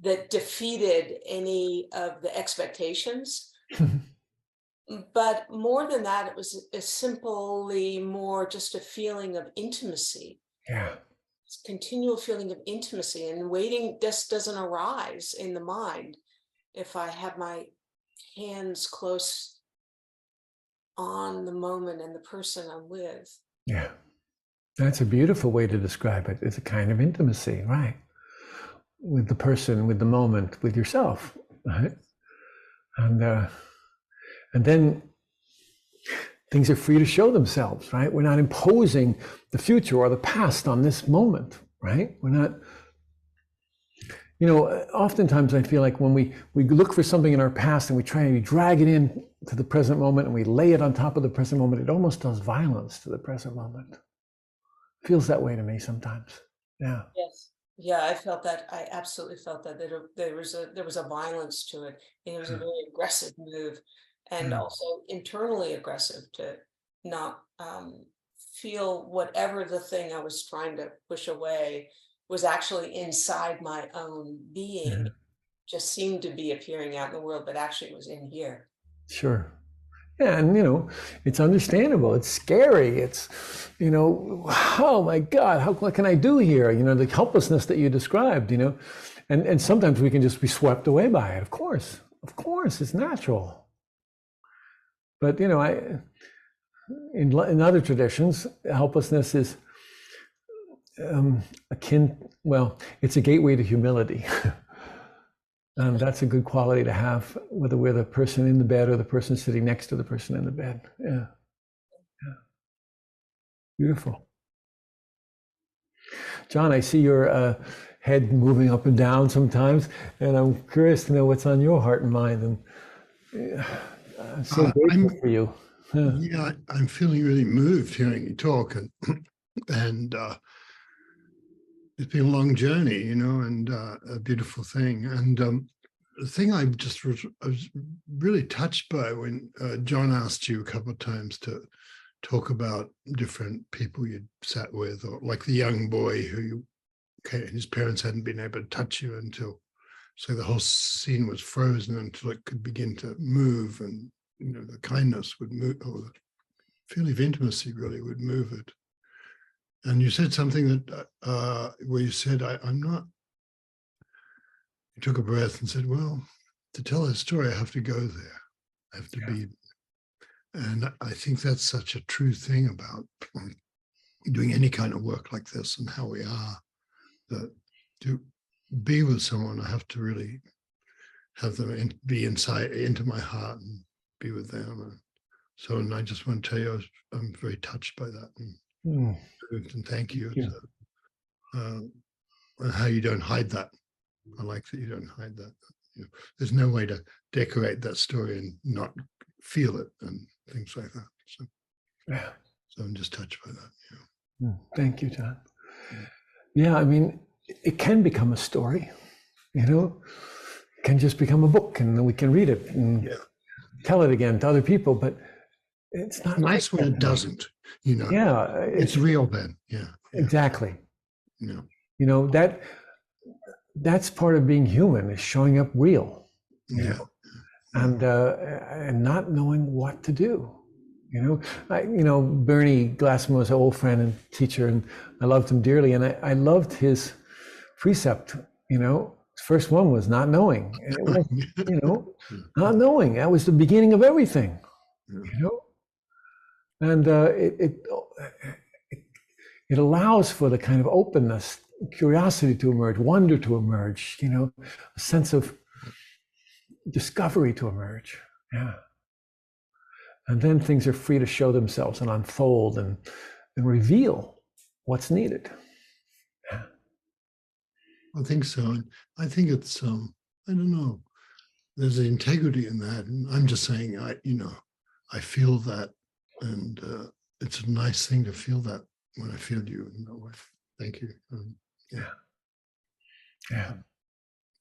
that defeated any of the expectations. But more than that, it was simply more just a feeling of intimacy. Yeah. It's a continual feeling of intimacy, and waiting just doesn't arise in the mind if I have my hands close on the moment and the person I'm with. Yeah. That's a beautiful way to describe it. It's a kind of intimacy, right? With the person, with the moment, with yourself, right? And then things are free to show themselves, right? We're not imposing the future or the past on this moment, right? We're not, oftentimes I feel like when we look for something in our past and we try and drag it in to the present moment and we lay it on top of the present moment, it almost does violence to the present moment. It feels that way to me sometimes. Yeah. Yes. Yeah, I felt that. I absolutely felt that there was a violence to it. And it was a very aggressive move. And also internally aggressive to not feel whatever the thing I was trying to push away was actually inside my own being. Just seemed to be appearing out in the world, but actually was in here. Sure. Yeah, and it's understandable. It's scary. It's, oh my God, what can I do here? The helplessness that you described, and sometimes we can just be swept away by it. Of course, it's natural. But in other traditions, helplessness is it's a gateway to humility. And that's a good quality to have, whether we're the person in the bed or the person sitting next to the person in the bed. Yeah. Beautiful. John, I see your head moving up and down sometimes, and I'm curious to know what's on your heart and mind. And I'm so grateful for you. Yeah, I'm feeling really moved hearing you talk, and it's been a long journey, and a beautiful thing. And the thing I was really touched by when John asked you a couple of times to talk about different people you'd sat with, or like the young boy his parents hadn't been able to touch you until, so the whole scene was frozen until it could begin to move, and the kindness would move, or the feeling of intimacy really would move it. And you said something that where you said, I'm not. You took a breath and said, well, to tell a story, I have to go there. I have to be. And I think that's such a true thing about doing any kind of work like this and how we are, that to be with someone, I have to really have them be inside into my heart and be with them. And so, and I just want to tell you, I'm very touched by that. And thank you. And how you don't hide that. I like that you don't hide that. You know, there's no way to decorate that story and not feel it and things like that. So, so I'm just touched by that. Yeah. Thank you, John. Yeah, I mean, it can become a story, you know, it can just become a book and we can read it and tell it again to other people, but it's not nice when it doesn't, you know. Yeah. It's real then. Yeah. Exactly. Yeah. You know, that's part of being human, is showing up real. Yeah. And not knowing what to do. You know, Bernie Glassman was an old friend and teacher, and I loved him dearly. And I loved his precept. You know, his first one was not knowing. And it was, you know, not knowing. That was the beginning of everything. You know, and it allows for the kind of openness, curiosity to emerge, wonder to emerge. You know, a sense of discovery to emerge. Yeah. And then things are free to show themselves and unfold and reveal what's needed. Yeah. I think so. I think it's, I don't know, there's an integrity in that. And I'm just saying, I feel that. And it's a nice thing to feel that when I feel you in that way. Thank you. Yeah.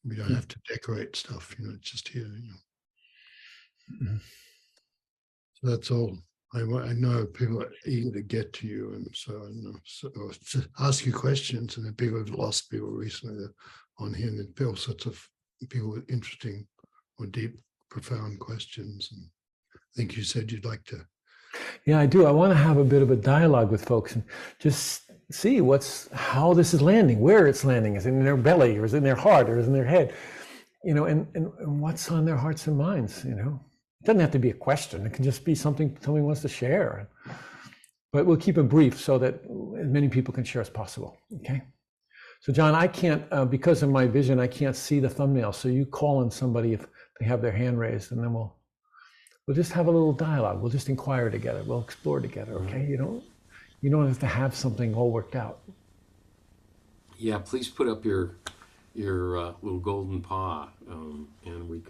We don't have to decorate stuff, you know, it's just here, you know. So that's all. I know people are eager to get to you, and so I know, or to ask you questions. And then people have lost people recently on here, and all sorts of people with interesting or deep, profound questions. And I think you said you'd like to. Yeah, I do. I want to have a bit of a dialogue with folks and just see how this is landing, where it's landing. Is it in their belly, or is it in their heart, or is it in their head? You know, and what's on their hearts and minds, you know? It doesn't have to be a question. It can just be something somebody wants to share. But we'll keep it brief so that as many people can share as possible, okay? So John, I can't, because of my vision, I can't see the thumbnail. So you call on somebody if they have their hand raised, and then we'll just have a little dialogue. We'll just inquire together. We'll explore together, okay? You don't have to have something all worked out. Yeah, please put up your little golden paw, and we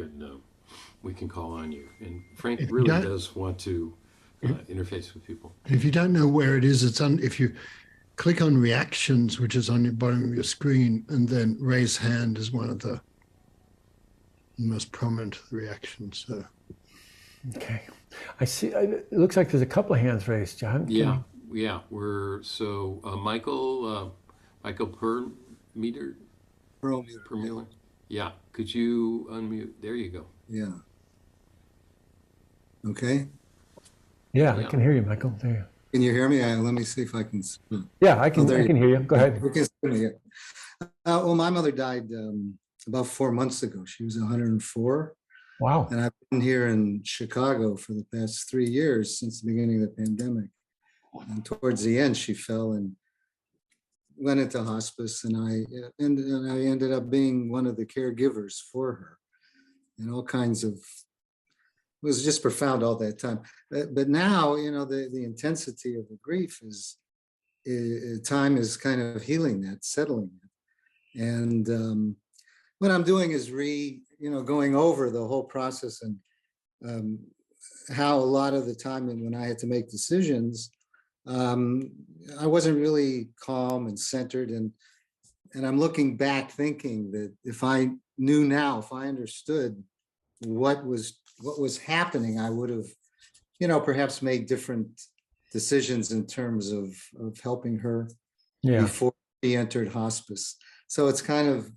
can call on you. And Frank really does want to interface with people. If you don't know where it is, it's on. If you click on reactions, which is on your bottom of your screen, and then raise hand is one of the most prominent reactions. So. Okay, I see. It looks like there's a couple of hands raised, John. Yeah. We're so Michael per meter. Per meter. Yeah. Could you unmute? There you go. Yeah. Okay. Yeah, I can hear you, Michael. There you go. Can you hear me? Let me see if I can. Yeah, I can. I can hear you. Go ahead. Well, my mother died about 4 months ago. She was 104. Wow. And I've been here in Chicago for the past 3 years since the beginning of the pandemic. And towards the end, she fell and went into hospice, and I ended up being one of the caregivers for her, and all kinds of. It was just profound all that time. But now, you know, the intensity of the grief time is kind of healing that, settling it. And what I'm doing is going over the whole process and how a lot of the time when I had to make decisions, I wasn't really calm and centered. And I'm looking back thinking that if I knew now, if I understood what was happening, I would have, perhaps made different decisions in terms of helping her before she entered hospice. So it's kind of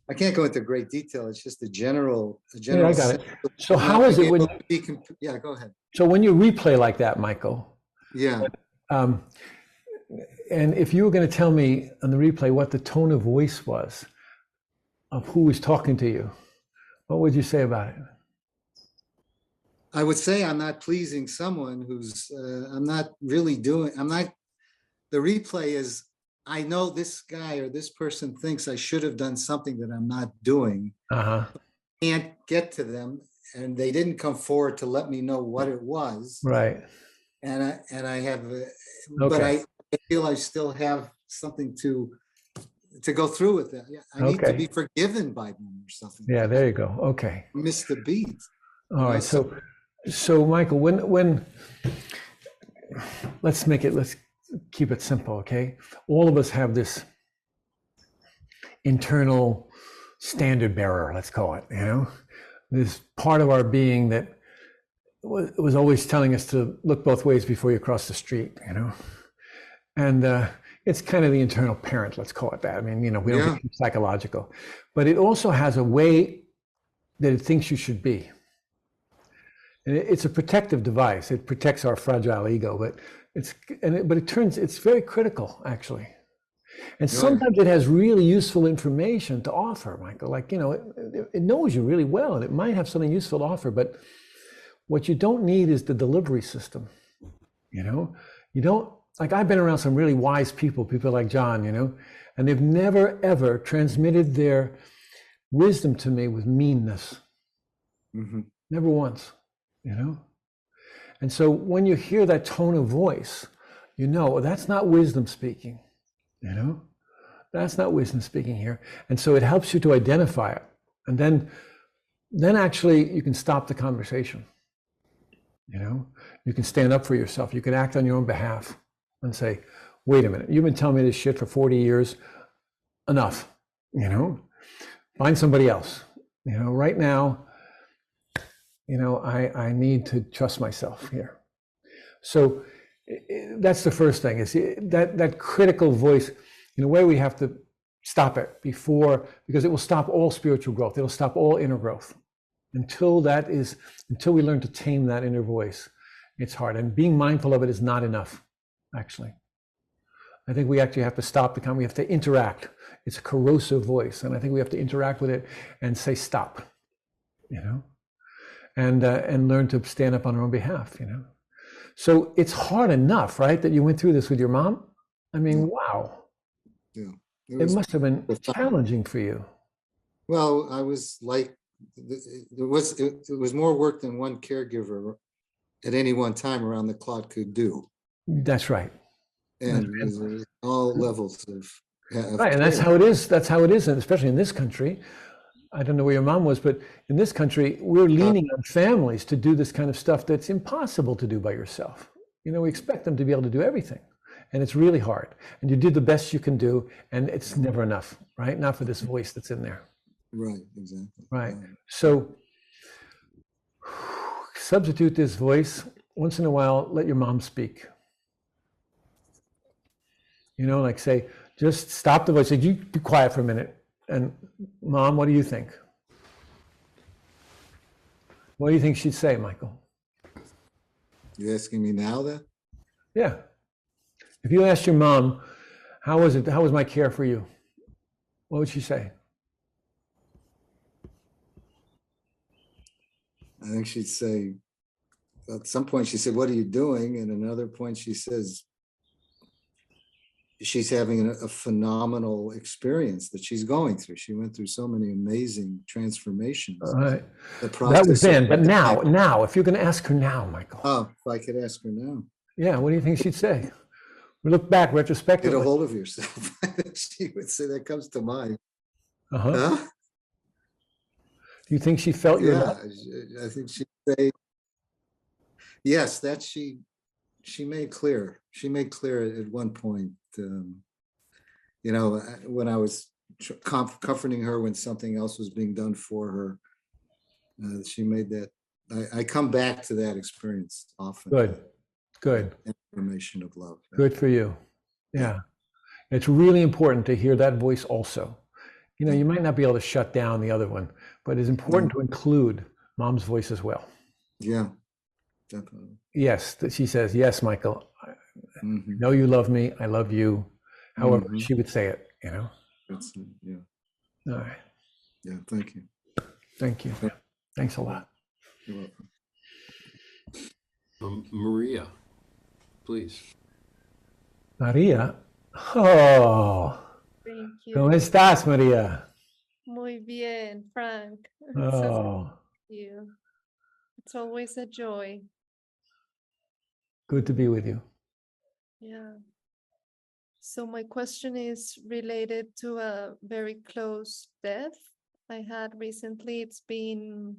I can't go into great detail. It's just a general Yeah, I got sense it. So of how not is it being when, able to be yeah, go ahead. so when you replay like that, Michael, Yeah. um, and if you were going to tell me on the replay what the tone of voice was of who was talking to you, what would you say about it? I would say I'm not pleasing someone who's, I'm not really doing, the replay is, I know this guy or this person thinks I should have done something that I'm not doing. Uh-huh. Can't get to them, and they didn't come forward to let me know what it was. Right. And I have, but I feel I still have something to go through with that. Yeah, I need to be forgiven by them or something. Yeah, there you go. Okay. Missed the beat. All right. So Michael, when let's keep it simple, okay? All of us have this internal standard bearer, let's call it, this part of our being that was always telling us to look both ways before you cross the street, and it's kind of the internal parent, let's call it that. I mean, we don't get psychological, but it also has a way that it thinks you should be. And it's a protective device. It protects our fragile ego, but it's very critical, actually. And sometimes it has really useful information to offer, Michael. Like, it knows you really well, and it might have something useful to offer, but what you don't need is the delivery system. You don't, like, I've been around some really wise people like John, and they've never, ever transmitted their wisdom to me with meanness. Mm-hmm. Never once. And so when you hear that tone of voice, that's not wisdom speaking, that's not wisdom speaking here. And so it helps you to identify it. And then actually you can stop the conversation. You can stand up for yourself. You can act on your own behalf and say, wait a minute, you've been telling me this shit for 40 years. Enough, find somebody else. Right now, I need to trust myself here. So that's the first thing, is that critical voice, in a way we have to stop it because it will stop all spiritual growth. It'll stop all inner growth. Until we learn to tame that inner voice, it's hard. And being mindful of it is not enough, actually. I think we actually have to stop we have to interact. It's a corrosive voice. And I think we have to interact with it and say, stop, and learn to stand up on our own behalf, So it's hard enough, right, that you went through this with your mom? I mean, wow. Yeah. It must have been challenging for you. Well, I was like, it was more work than one caregiver at any one time around the clock could do. That's right. And all levels of right, and that's how it is. That's how it is, and especially in this country. I don't know where your mom was, but in this country, we're leaning on families to do this kind of stuff that's impossible to do by yourself. We expect them to be able to do everything, and it's really hard. And you did the best you can do, and it's never enough, right? Not for this voice that's in there. Right, exactly. Right. So substitute this voice. Once in a while, let your mom speak. Like say, just stop the voice. Say, you be quiet for a minute. And Mom, what do you think? What do you think she'd say, Michael? You asking me now then? Yeah. If you asked your mom, how was my care for you? What would she say? I think she'd say, at some point she said, what are you doing? And another point she says, she's having a phenomenal experience that she's going through. She went through so many amazing transformations. All right. That was then, but now, if you're going to ask her now, Michael. Oh, if I could ask her now. Yeah, what do you think she'd say? We look back retrospectively. Get a hold of yourself. She would say that comes to mind. Uh-huh. Huh? Do you think she felt your love? I think she'd say, yes, that she made clear. She made clear at one point, when I was comforting her when something else was being done for her, she made that. I come back to that experience often. Good. Information of love. Good for you. Yeah. It's really important to hear that voice also. You know, you might not be able to shut down the other one, but it's important to include mom's voice as well. Yeah, definitely. Yes, she says, yes, Michael, I Mhm. know you love me. I love you. However, Mhm. she would say it, you know. That's it. Yeah. All right. Yeah. Thank you. Thank you. Yeah. Thanks a lot. You're welcome. Maria, please. Maria. Oh, Thank ¿cómo you. estás, Maria? Muy bien, Frank. It's so Oh, good to see you. It's always a joy. good to be with you. Yeah. So my question is related to a very close death I had recently. It's been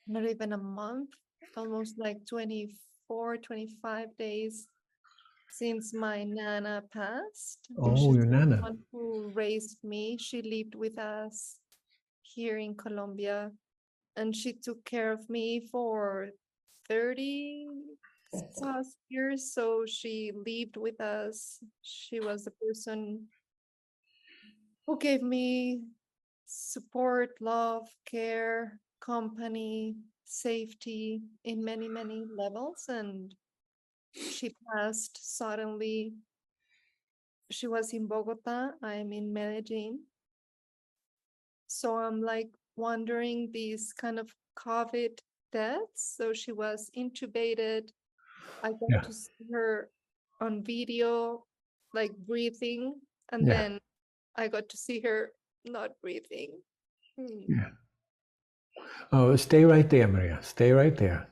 not even a month, almost like 24, 25 days since my Nana passed. Oh, She's your the Nana. one who raised me. She lived with us here in Colombia, and she took care of me for 30 plus years. So she lived with us. She was the person who gave me support, love, care, company, safety in many, many levels. And she passed suddenly. She was in Bogota. I'm in Medellin. So I'm like wondering these kind of COVID deaths. So she was intubated. I got Yeah. to see her on video, like breathing, and Yeah. then I got to see her not breathing. Yeah. Oh, stay right there, Maria. Stay right there.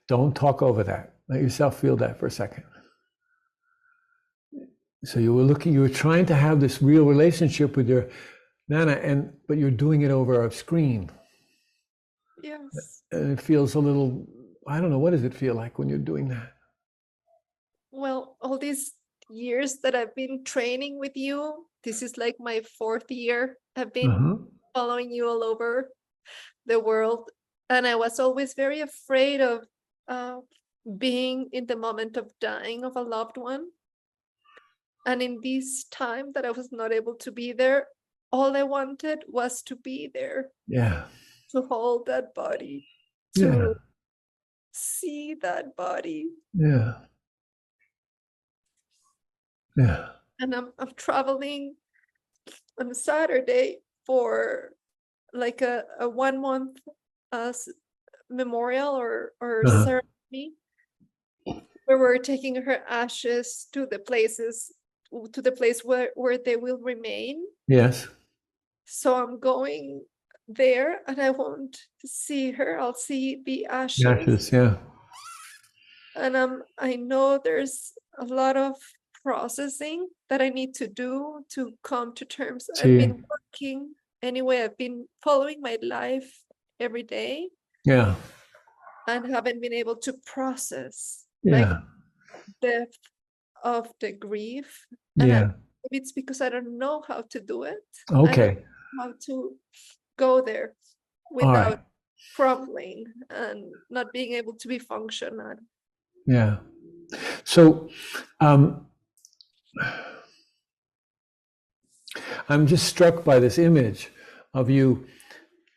Don't talk over that. Let yourself feel that for a second. So you were trying to have this real relationship with your Nana, but you're doing it over a screen. Yes. And it feels a little, I don't know, what does it feel like when you're doing that? Well, all these years that I've been training with you, this is like my 4th year. I've been Uh-huh. following you all over the world, and I was always very afraid of being in the moment of dying of a loved one. And in this time that I was not able to be there, all I wanted was to be there, Yeah. to hold that body, Yeah. to see that body. Yeah. Yeah. And I'm traveling on a Saturday for like a 1 month memorial or Uh-huh. ceremony, where we're taking her ashes to the place where they will remain. Yes. So I'm going there and I won't see her. I'll see the ashes. Ashes, yeah. And I know there's a lot of processing that I need to do to come to terms. I've been working anyway. I've been following my life every day Yeah. and haven't been able to process Yeah. like depth of the grief. And Yeah. maybe it's because I don't know how to do it. Okay. How to go there All without right. crumbling and not being able to be functional. Yeah. So I'm just struck by this image of you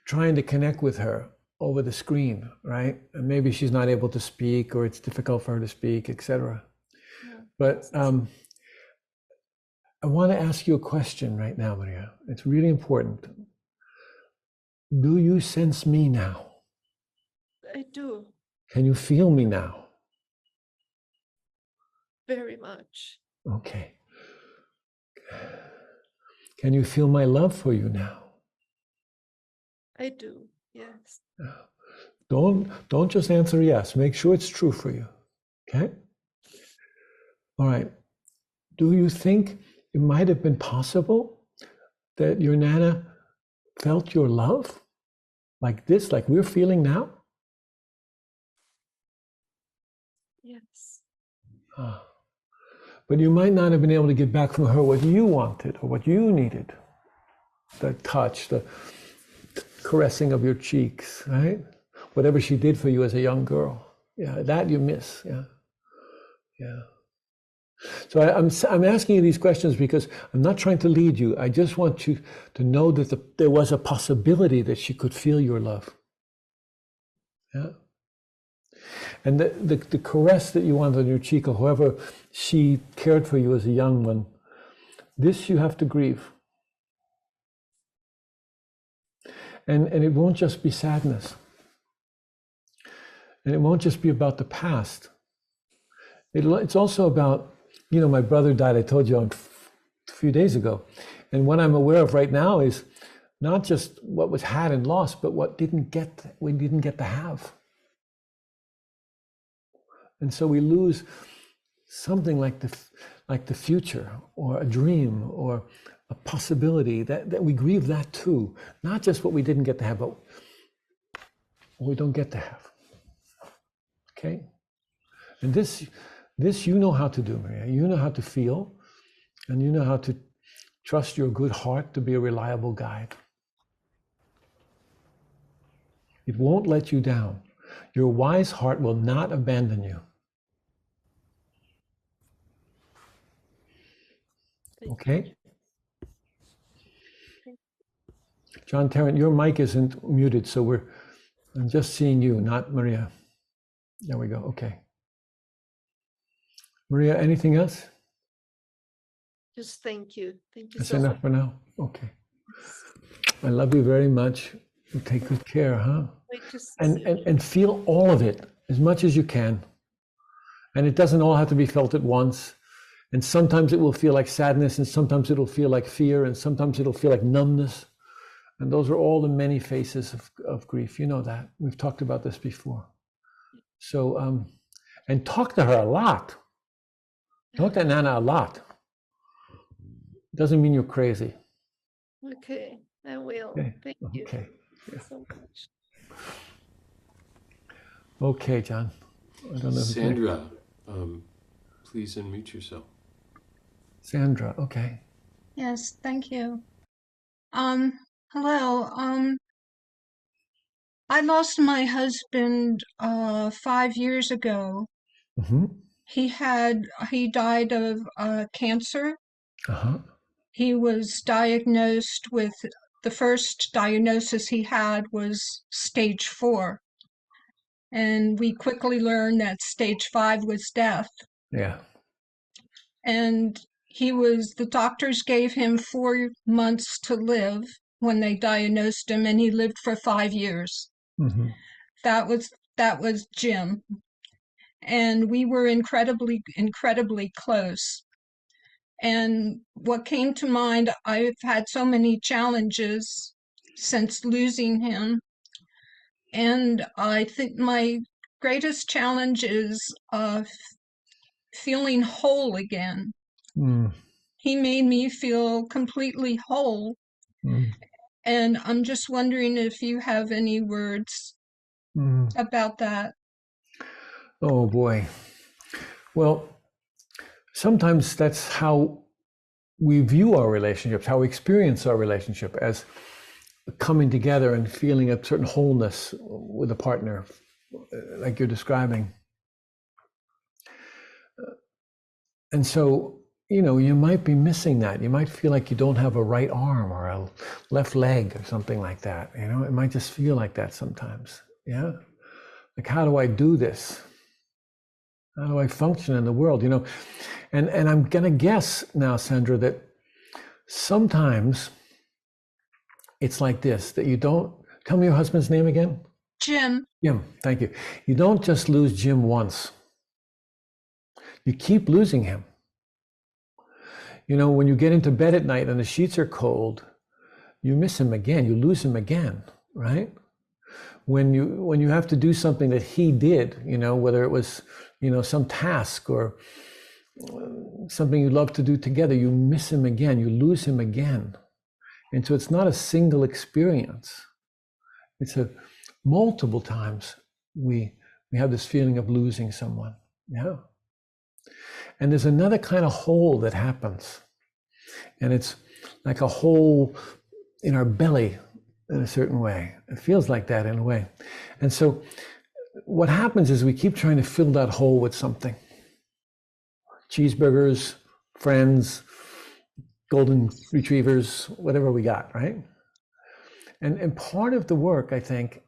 trying to connect with her over the screen, right? And maybe she's not able to speak, or it's difficult for her to speak, etc. Yeah. But I want to ask you a question right now, Maria. It's really important. Do you sense me now? I do, Can you feel me now? very much. Okay. Can you feel my love for you now? I do, yes. Don't just answer yes. Make sure it's true for you. Okay? All right. Do you think it might have been possible that your Nana felt your love like this, like we're feeling now? Yes. But you might not have been able to get back from her what you wanted or what you needed. The touch, the caressing of your cheeks, right? Whatever she did for you as a young girl. Yeah, that you miss. Yeah. Yeah. So I'm asking you these questions because I'm not trying to lead you. I just want you to know that there was a possibility that she could feel your love. Yeah. And the caress that you want on your cheek, or however she cared for you as a young one, this you have to grieve. And it won't just be sadness. And it won't just be about the past. It's also about, you know, my brother died, I told you, a few days ago. And what I'm aware of right now is not just what was had and lost, but what we didn't get to have. And so we lose something like the future, or a dream, or a possibility, that we grieve that too. Not just what we didn't get to have, but what we don't get to have. Okay? And this you know how to do, Maria. You know how to feel, and you know how to trust your good heart to be a reliable guide. It won't let you down. Your wise heart will not abandon you. Okay? John Tarrant, your mic isn't muted, so I'm just seeing you, not Maria. There we go. Okay. Maria, anything else? Just thank you. Thank you That's so enough much. for now. Okay. I love you very much. You take good care, huh? Wait to see And feel all of it as much as you can. And it doesn't all have to be felt at once. And sometimes it will feel like sadness, and sometimes it'll feel like fear, and sometimes it'll feel like numbness. And those are all the many faces of grief. You know that. We've talked about this before. So, and talk to her a lot. Talk to Nana a lot. Doesn't mean you're crazy. Okay, I will. Okay. Thank you Okay. so much. Okay, John. I don't know. Sandra, please unmute yourself. Sandra. Okay. Yes, thank you. Hello. I lost my husband 5 years ago. Mm-hmm. He died of cancer. Uh-huh. He was diagnosed with, the first diagnosis he had was stage 4. And we quickly learned that stage 5 was death. Yeah. And the doctors gave him 4 months to live when they diagnosed him, and he lived for 5 years. Mm-hmm. That was Jim. And we were incredibly close. And what came to mind, I've had so many challenges since losing him. And I think my greatest challenge is feeling whole again. Mm. He made me feel completely whole. Mm. And I'm just wondering if you have any words about that. Oh, boy. Well, sometimes that's how we view our relationships, how we experience our relationship, as coming together and feeling a certain wholeness with a partner, like you're describing. And so, you know, you might be missing that. You might feel like you don't have a right arm or a left leg or something like that. You know, it might just feel like that sometimes. Yeah. Like, how do I do this? How do I function in the world? You know, and I'm gonna guess now, Sandra, that sometimes it's like this, that you don't, tell me your husband's name again. Jim. Jim, thank you. You don't just lose Jim once. You keep losing him. You know, when you get into bed at night and the sheets are cold, you miss him again, you lose him again, right? When you have to do something that he did, you know, whether it was, you know, some task or something you love to do together, you miss him again, you lose him again. And so it's not a single experience. It's multiple times we have this feeling of losing someone. Yeah. And there's another kind of hole that happens. And it's like a hole in our belly in a certain way. It feels like that in a way. And so what happens is we keep trying to fill that hole with something. cheeseburgers, friends, golden retrievers, whatever we got, right? And part of the work, I think,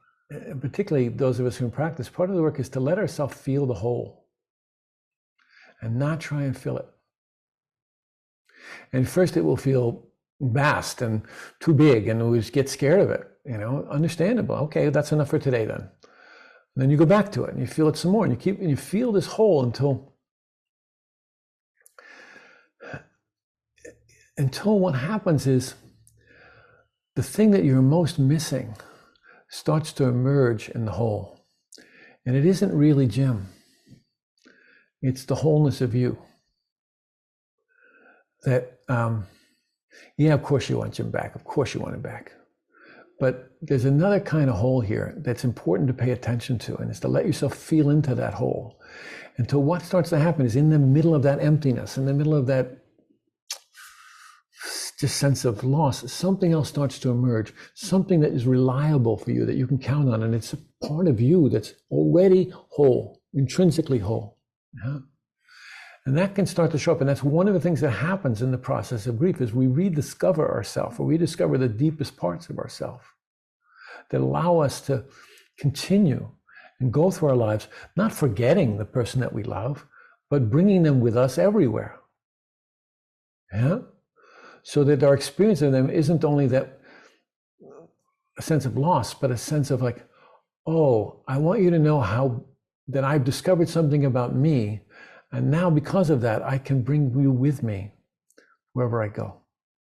particularly those of us who practice, part of the work is to let ourselves feel the whole and not try and fill it. And first it will feel vast and too big, and we just get scared of it, you know, understandable. Okay, that's enough for today then. And then you go back to it and you feel it some more, and you feel this whole until what happens is the thing that you're most missing starts to emerge in the whole. And it isn't really Jim. It's the wholeness of you. That, yeah, of course you want Jim back. Of course you want him back. But there's another kind of whole here that's important to pay attention to, and it's to let yourself feel into that whole. Until what starts to happen is in the middle of that emptiness, in the middle of that just sense of loss, something else starts to emerge, something that is reliable for you, that you can count on, and it's a part of you that's already whole, intrinsically whole. Yeah? And that can start to show up, and that's one of the things that happens in the process of grief, is we rediscover ourselves, or rediscover the deepest parts of ourselves that allow us to continue and go through our lives, not forgetting the person that we love, but bringing them with us everywhere. Yeah? So that our experience of them isn't only that a sense of loss, but a sense of like, oh, I want you to know how that I've discovered something about me, and now because of that, I can bring you with me wherever I go.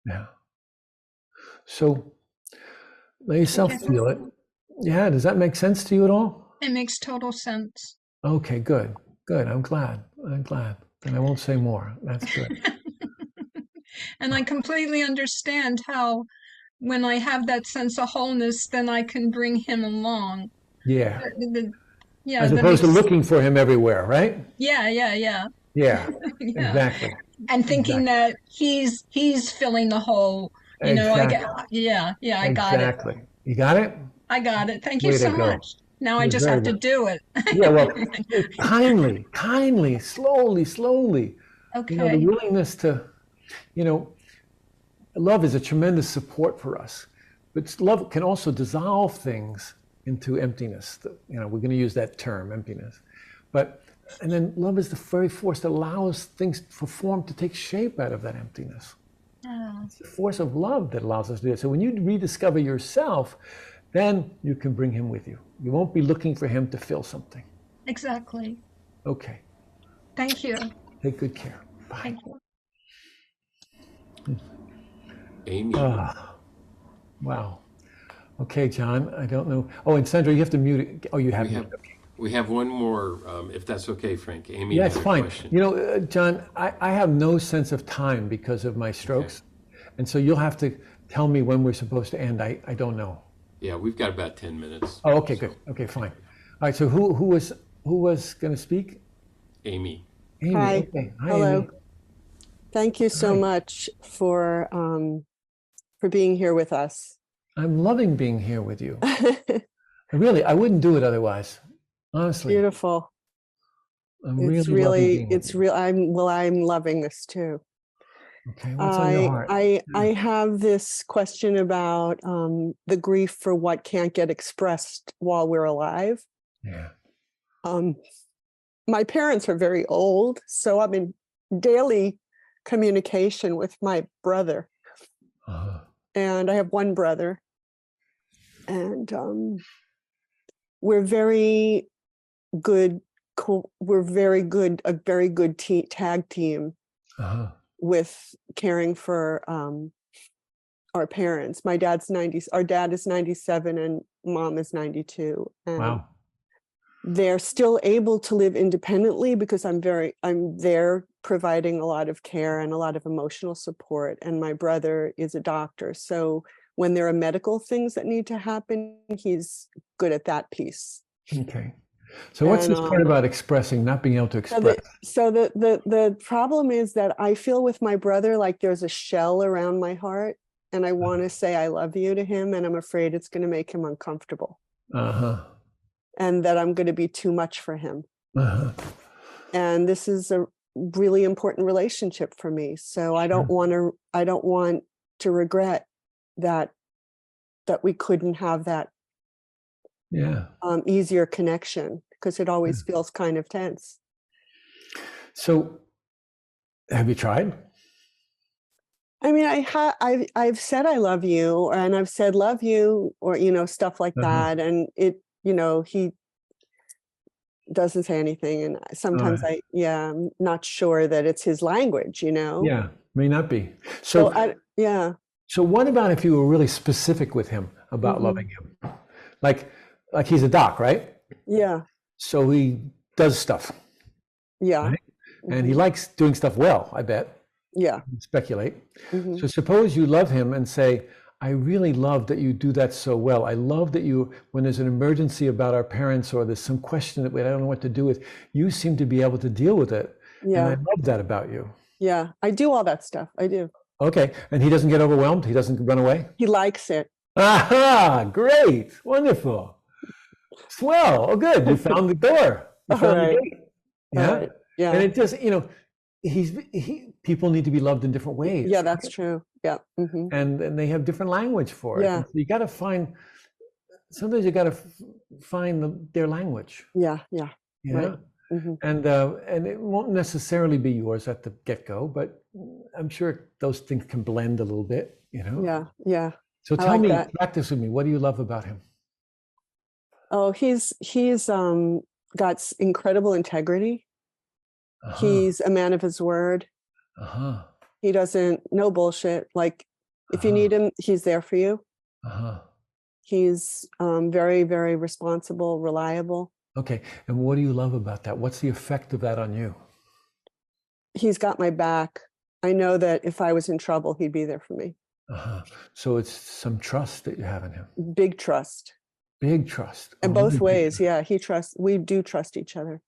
Yeah. So let yourself feel it. Yeah, does that make sense to you at all? It makes total sense. Okay, good, good. I'm glad. And I won't say more. That's good. And I completely understand how when I have that sense of wholeness, then I can bring him along. Yeah. Yeah. As opposed to looking for him everywhere, right? Yeah. Yeah, Yeah. exactly. And thinking that he's filling the hole. You know, I get, I got it. Exactly. You got it? I got it. Thank you Way to so go. much. Now I You're just very have to do it. Yeah, well, kindly, slowly. Okay. You know, the willingness to, you know, love is a tremendous support for us, but love can also dissolve things into emptiness. You know, we're going to use that term, emptiness. And then love is the very force that allows things for form to take shape out of that emptiness. It's the force of love that allows us to do it. So when you rediscover yourself, then you can bring him with you. You won't be looking for him to fill something. Exactly. Okay. Thank you. Take good care. Bye. Thank you. Amy. Wow. Okay, John, I don't know. Oh, and Sandra, you have to mute it. Oh, you have it. Okay. We have one more, if that's okay, Frank. Amy Yeah, has it's a fine. question. You know, John, I have no sense of time because of my strokes. Okay. And so you'll have to tell me when we're supposed to end. I don't know. Yeah, we've got about 10 minutes. Oh, okay, good. Okay, fine. All right, so who was going to speak? Amy. Amy. Hi. Okay. Hi, hello. Amy. Thank you so much for being here with us. I'm loving being here with you. Really, I wouldn't do it otherwise. Honestly. Beautiful. It's really, I'm loving this too. Okay, what's on your heart? I have this question about the grief for what can't get expressed while we're alive. Yeah. My parents are very old, so I'm in daily communication with my brother. And I have one brother. And we're very good, a very good tag team with caring for our parents. Our dad is 97 and mom is 92. And wow. They're still able to live independently because I'm there providing a lot of care and a lot of emotional support. And my brother is a doctor. So when there are medical things that need to happen, he's good at that piece. Okay. So what's this part about expressing, not being able to express? So the problem is that I feel with my brother like there's a shell around my heart, and I want to say I love you to him, and I'm afraid it's going to make him uncomfortable. And that I'm going to be too much for him. And this is really important relationship for me. So I don't want to regret that we couldn't have that easier connection, because it always feels kind of tense. So have you tried? I mean, I've said I love you, and I've said love you, or stuff like that, and he doesn't say anything, and sometimes I'm not sure that it's his language. Yeah, may not be. So So what about if you were really specific with him about loving him? Like he's a doc, right? Yeah. So he does stuff. Yeah. Right? And he likes doing stuff well, I bet. Yeah. Speculate. So suppose you love him and say, I really love that you do that so well. I love that you, when there's an emergency about our parents, or there's some question that I don't know what to do with, you seem to be able to deal with it. Yeah. And I love that about you. Yeah. I do all that stuff. I do. Okay. And he doesn't get overwhelmed? He doesn't run away? He likes it. Aha! Great. Wonderful. Swell. Oh, good. You found the door. You found the gate. Yeah. Right. Yeah. And it just, people need to be loved in different ways. Yeah, that's true. Yeah. And they have different language for it. Yeah. So you got to sometimes you got to find their language. Yeah. Yeah. Yeah. Right. And it won't necessarily be yours at the get-go, but I'm sure those things can blend a little bit, Yeah. Yeah. So I tell like me, that. practice with me. What do you love about him? Oh, he's got incredible integrity. He's a man of his word. He doesn't, no bullshit. Like, if you need him, he's there for you. He's very, very responsible, reliable. Okay. And what do you love about that? What's the effect of that on you? He's got my back. I know that if I was in trouble, he'd be there for me. So it's some trust that you have in him. Big trust. Big trust. In both ways. Yeah. We do trust each other.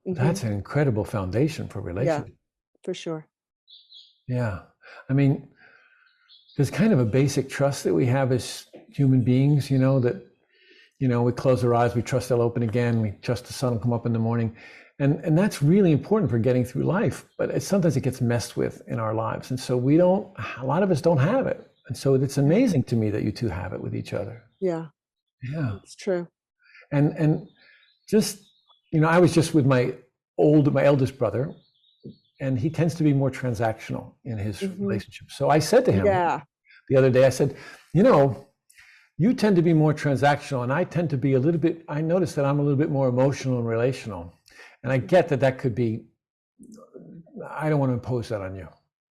That's an incredible foundation for relationship. Yeah, for sure. Yeah. I mean, there's kind of a basic trust that we have as human beings, that, we close our eyes, we trust they'll open again, we trust the sun will come up in the morning. And that's really important for getting through life, but sometimes it gets messed with in our lives. And so a lot of us don't have it. And so it's amazing to me that you two have it with each other. Yeah. Yeah. It's true. And just, I was just with my eldest brother, and he tends to be more transactional in his relationship. So I said to him the other day, I said, you tend to be more transactional, and I tend to be I noticed that I'm a little bit more emotional and relational. And I get that could be, I don't want to impose that on you.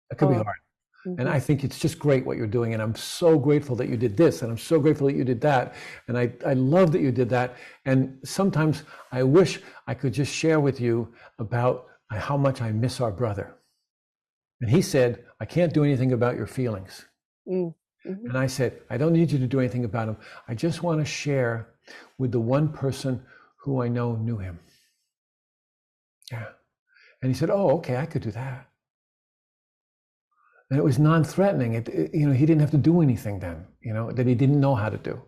That could be hard. And I think it's just great what you're doing. And I'm so grateful that you did this. And I'm so grateful that you did that. And I love that you did that. And sometimes I wish I could just share with you about how much I miss our brother. And he said, I can't do anything about your feelings. And I said, I don't need you to do anything about him. I just want to share with the one person who I know knew him. Yeah. And he said, oh, okay, I could do that. And it was non-threatening. He didn't have to do anything then, that he didn't know how to do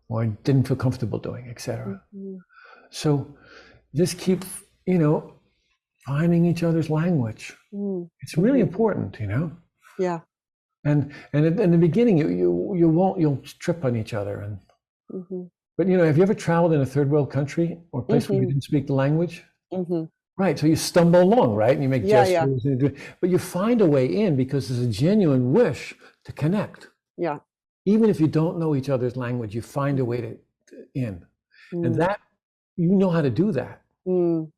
or didn't feel comfortable doing, etc. So just keep, finding each other's language. It's really important, Yeah. And in the beginning, you'll trip on each other. But have you ever traveled in a third world country or a place where you didn't speak the language? Right, so you stumble along, right? And you make gestures, but you find a way in because there's a genuine wish to connect. Yeah. Even if you don't know each other's language, you find a way to in. And that, you know how to do that. And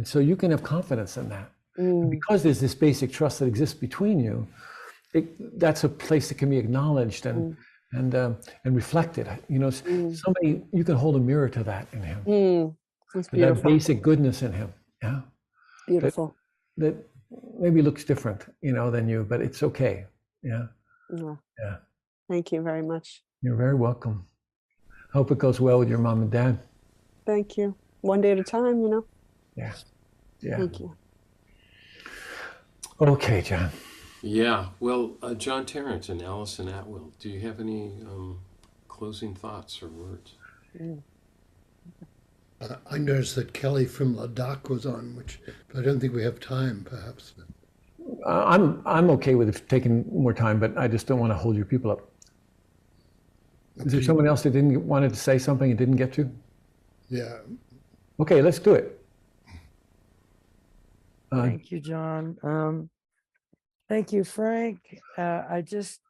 so you can have confidence in that. And because there's this basic trust that exists between you, that's a place that can be acknowledged and reflected. Somebody, you can hold a mirror to that in him. It's beautiful. That basic goodness in him. Yeah. Beautiful. That maybe looks different, than you, but it's okay. Yeah. Yeah. Thank you very much. You're very welcome. Hope it goes well with your mom and dad. Thank you. One day at a time, Yeah. Yeah. Thank you. Okay, John. Yeah. Well, John Terrence and Allison Atwill, do you have any closing thoughts or words? I noticed that Kelly from Ladakh was on, which I don't think we have time, perhaps. I'm okay with it taking more time, but I just don't want to hold your people up. Is there Okay. someone else that wanted to say something and didn't get to? Yeah. Okay, let's do it. Thank you, John. Thank you, Frank. I just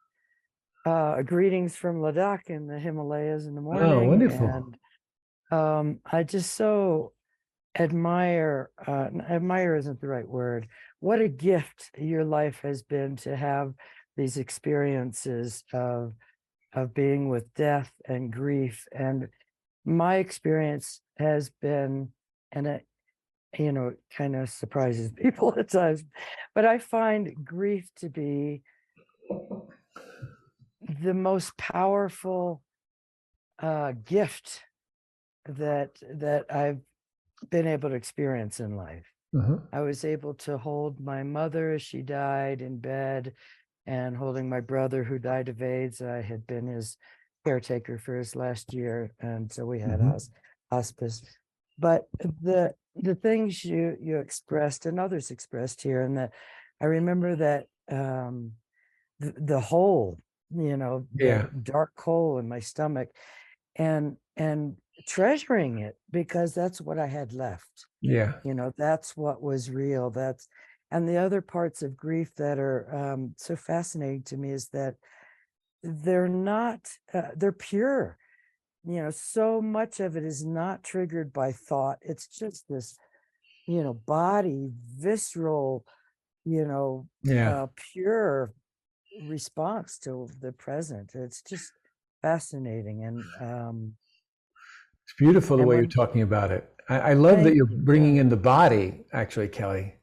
greetings from Ladakh in the Himalayas in the morning. Oh, wonderful. And I just so admire, admire isn't the right word. What a gift your life has been to have these experiences of being with death and grief. And my experience has been, and it, you know, kind of surprises people at times, but I find grief to be the most powerful gift that I've been able to experience in life. I was able to hold my mother as she died in bed, and holding my brother who died of AIDS. I had been his caretaker for his last year, and so we had hospice. But the things you expressed and others expressed here, and that I remember that the hole, you know, the dark hole in my stomach, and treasuring it because that's what I had left. Yeah. You know, that's what was real. And the other parts of grief that are so fascinating to me is that they're not, they're pure. You know, so much of it is not triggered by thought. It's just this, you know, body, visceral, you know, pure response to the present. It's just fascinating. And it's beautiful the way you're talking about it. I love that you're bringing in the body, actually, Kelly,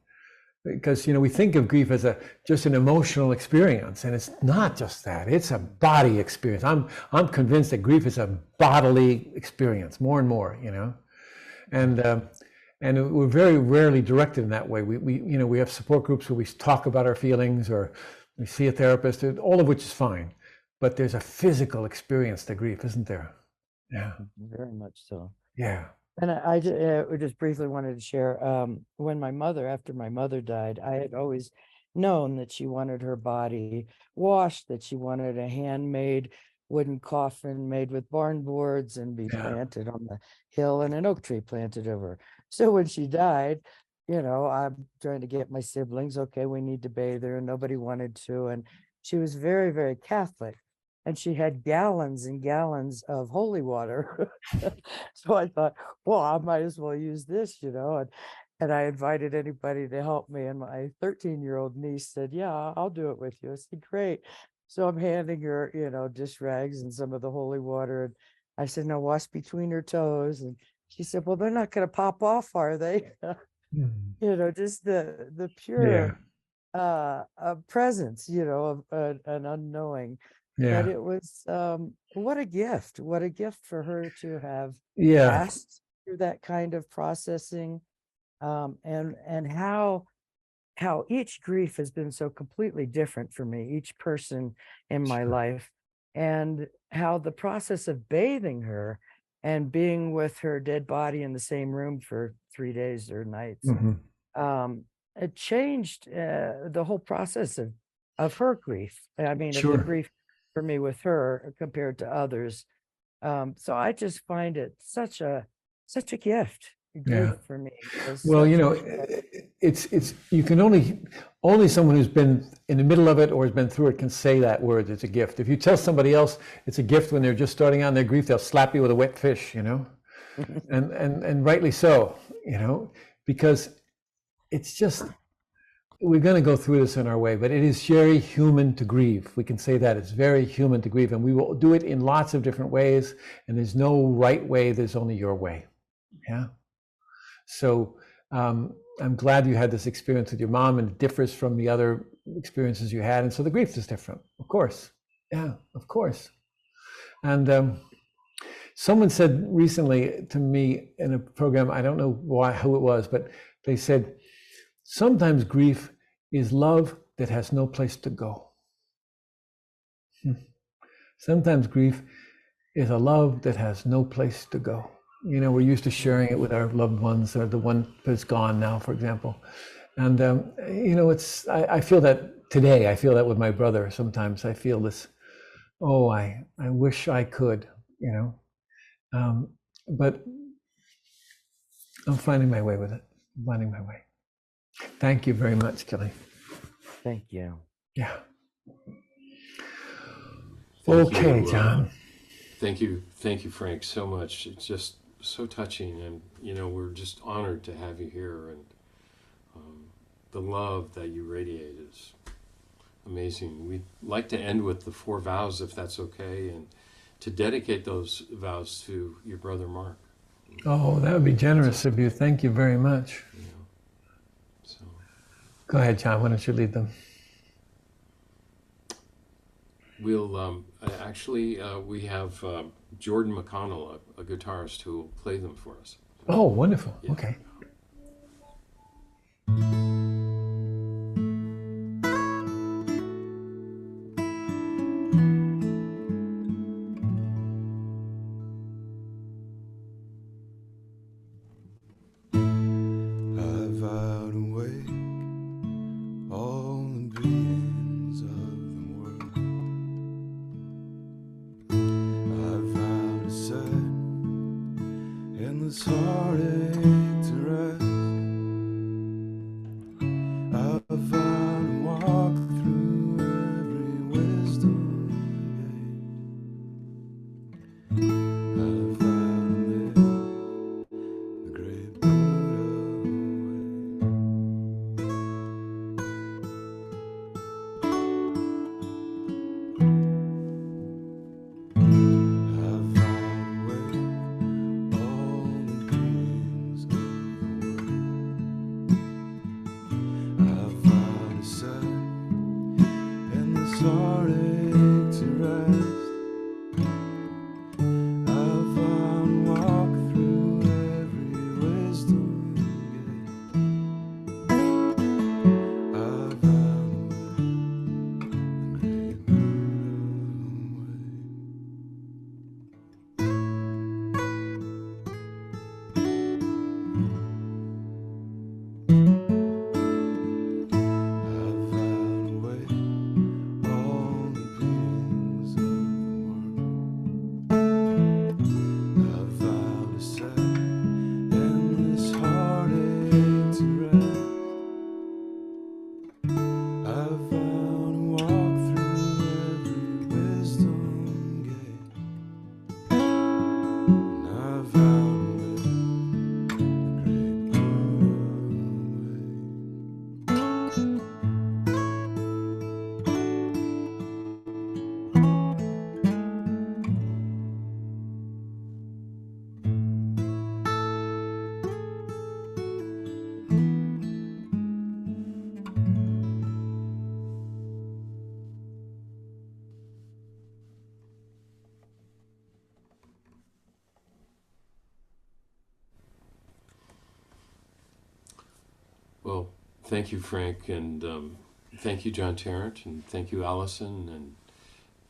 because, you know, we think of grief as just an emotional experience, and it's not just that. It's a body experience. I'm convinced that grief is a bodily experience more and more, you know, and we're very rarely directed in that way. We you know, we have support groups where we talk about our feelings, or we see a therapist, all of which is fine, but there's a physical experience to grief, isn't there? Yeah, very much so. Yeah. And I just briefly wanted to share, when after my mother died, I had always known that she wanted her body washed, that she wanted a handmade wooden coffin made with barn boards and be planted on the hill, and an oak tree planted over her. So when she died, you know, I'm trying to get my siblings, okay, we need to bathe her, and nobody wanted to. And she was very, very Catholic. And she had gallons and gallons of holy water. So I thought, well, I might as well use this, you know. And I invited anybody to help me. And my 13-year-old niece said, yeah, I'll do it with you. I said, great. So I'm handing her, you know, dish rags and some of the holy water. And I said, no, wash between her toes. And she said, well, they're not going to pop off, are they? You know, just the pure presence, you know, of an unknowing. But it was what a gift for her to have passed through that kind of processing, and how each grief has been so completely different for me, each person in my life, and how the process of bathing her and being with her dead body in the same room for 3 days or nights, it changed the whole process of her grief. I mean, of the grief for me with her compared to others. So I just find it such a gift for me. Well, you know, it's you can only someone who's been in the middle of it or has been through it can say that word. It's a gift. If you tell somebody else it's a gift when they're just starting out in their grief, they'll slap you with a wet fish, you know, and rightly so, you know, because it's just, we're going to go through this in our way, but it is very human to grieve. We can say that it's very human to grieve, and we will do it in lots of different ways. And there's no right way. There's only your way. Yeah. So I'm glad you had this experience with your mom, and it differs from the other experiences you had. And so the grief is different, of course. Yeah, of course. And someone said recently to me in a program, I don't know who it was, but they said, sometimes grief is love that has no place to go. Sometimes grief is a love that has no place to go. You know, we're used to sharing it with our loved ones, or the one that's gone now, for example. And, you know, I feel that today, I feel that with my brother. Sometimes I feel this, oh, I wish I could, you know. But I'm finding my way with it. I'm finding my way. Thank you very much, Kelly. Thank you. Yeah. Thank Okay, you, John. Thank you, Frank, so much. It's just so touching, and you know, we're just honored to have you here, and the love that you radiate is amazing. We'd like to end with the 4 vows, if that's okay, and to dedicate those vows to your brother Mark. Oh, that would be generous of you. Thank you very much. You know, so Go ahead, John. Why don't you lead them? we'll actually we have Jordan McConnell, a guitarist, who will play them for us. Oh, wonderful. Yeah. Okay. Well, thank you, Frank, and thank you, John Tarrant, and thank you, Allison and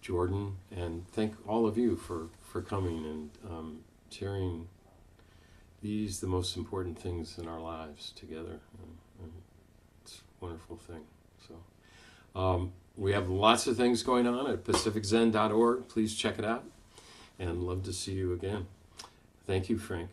Jordan, and thank all of you for coming and sharing these, the most important things in our lives together. And it's a wonderful thing. So we have lots of things going on at pacificzen.org. Please check it out, and love to see you again. Thank you, Frank.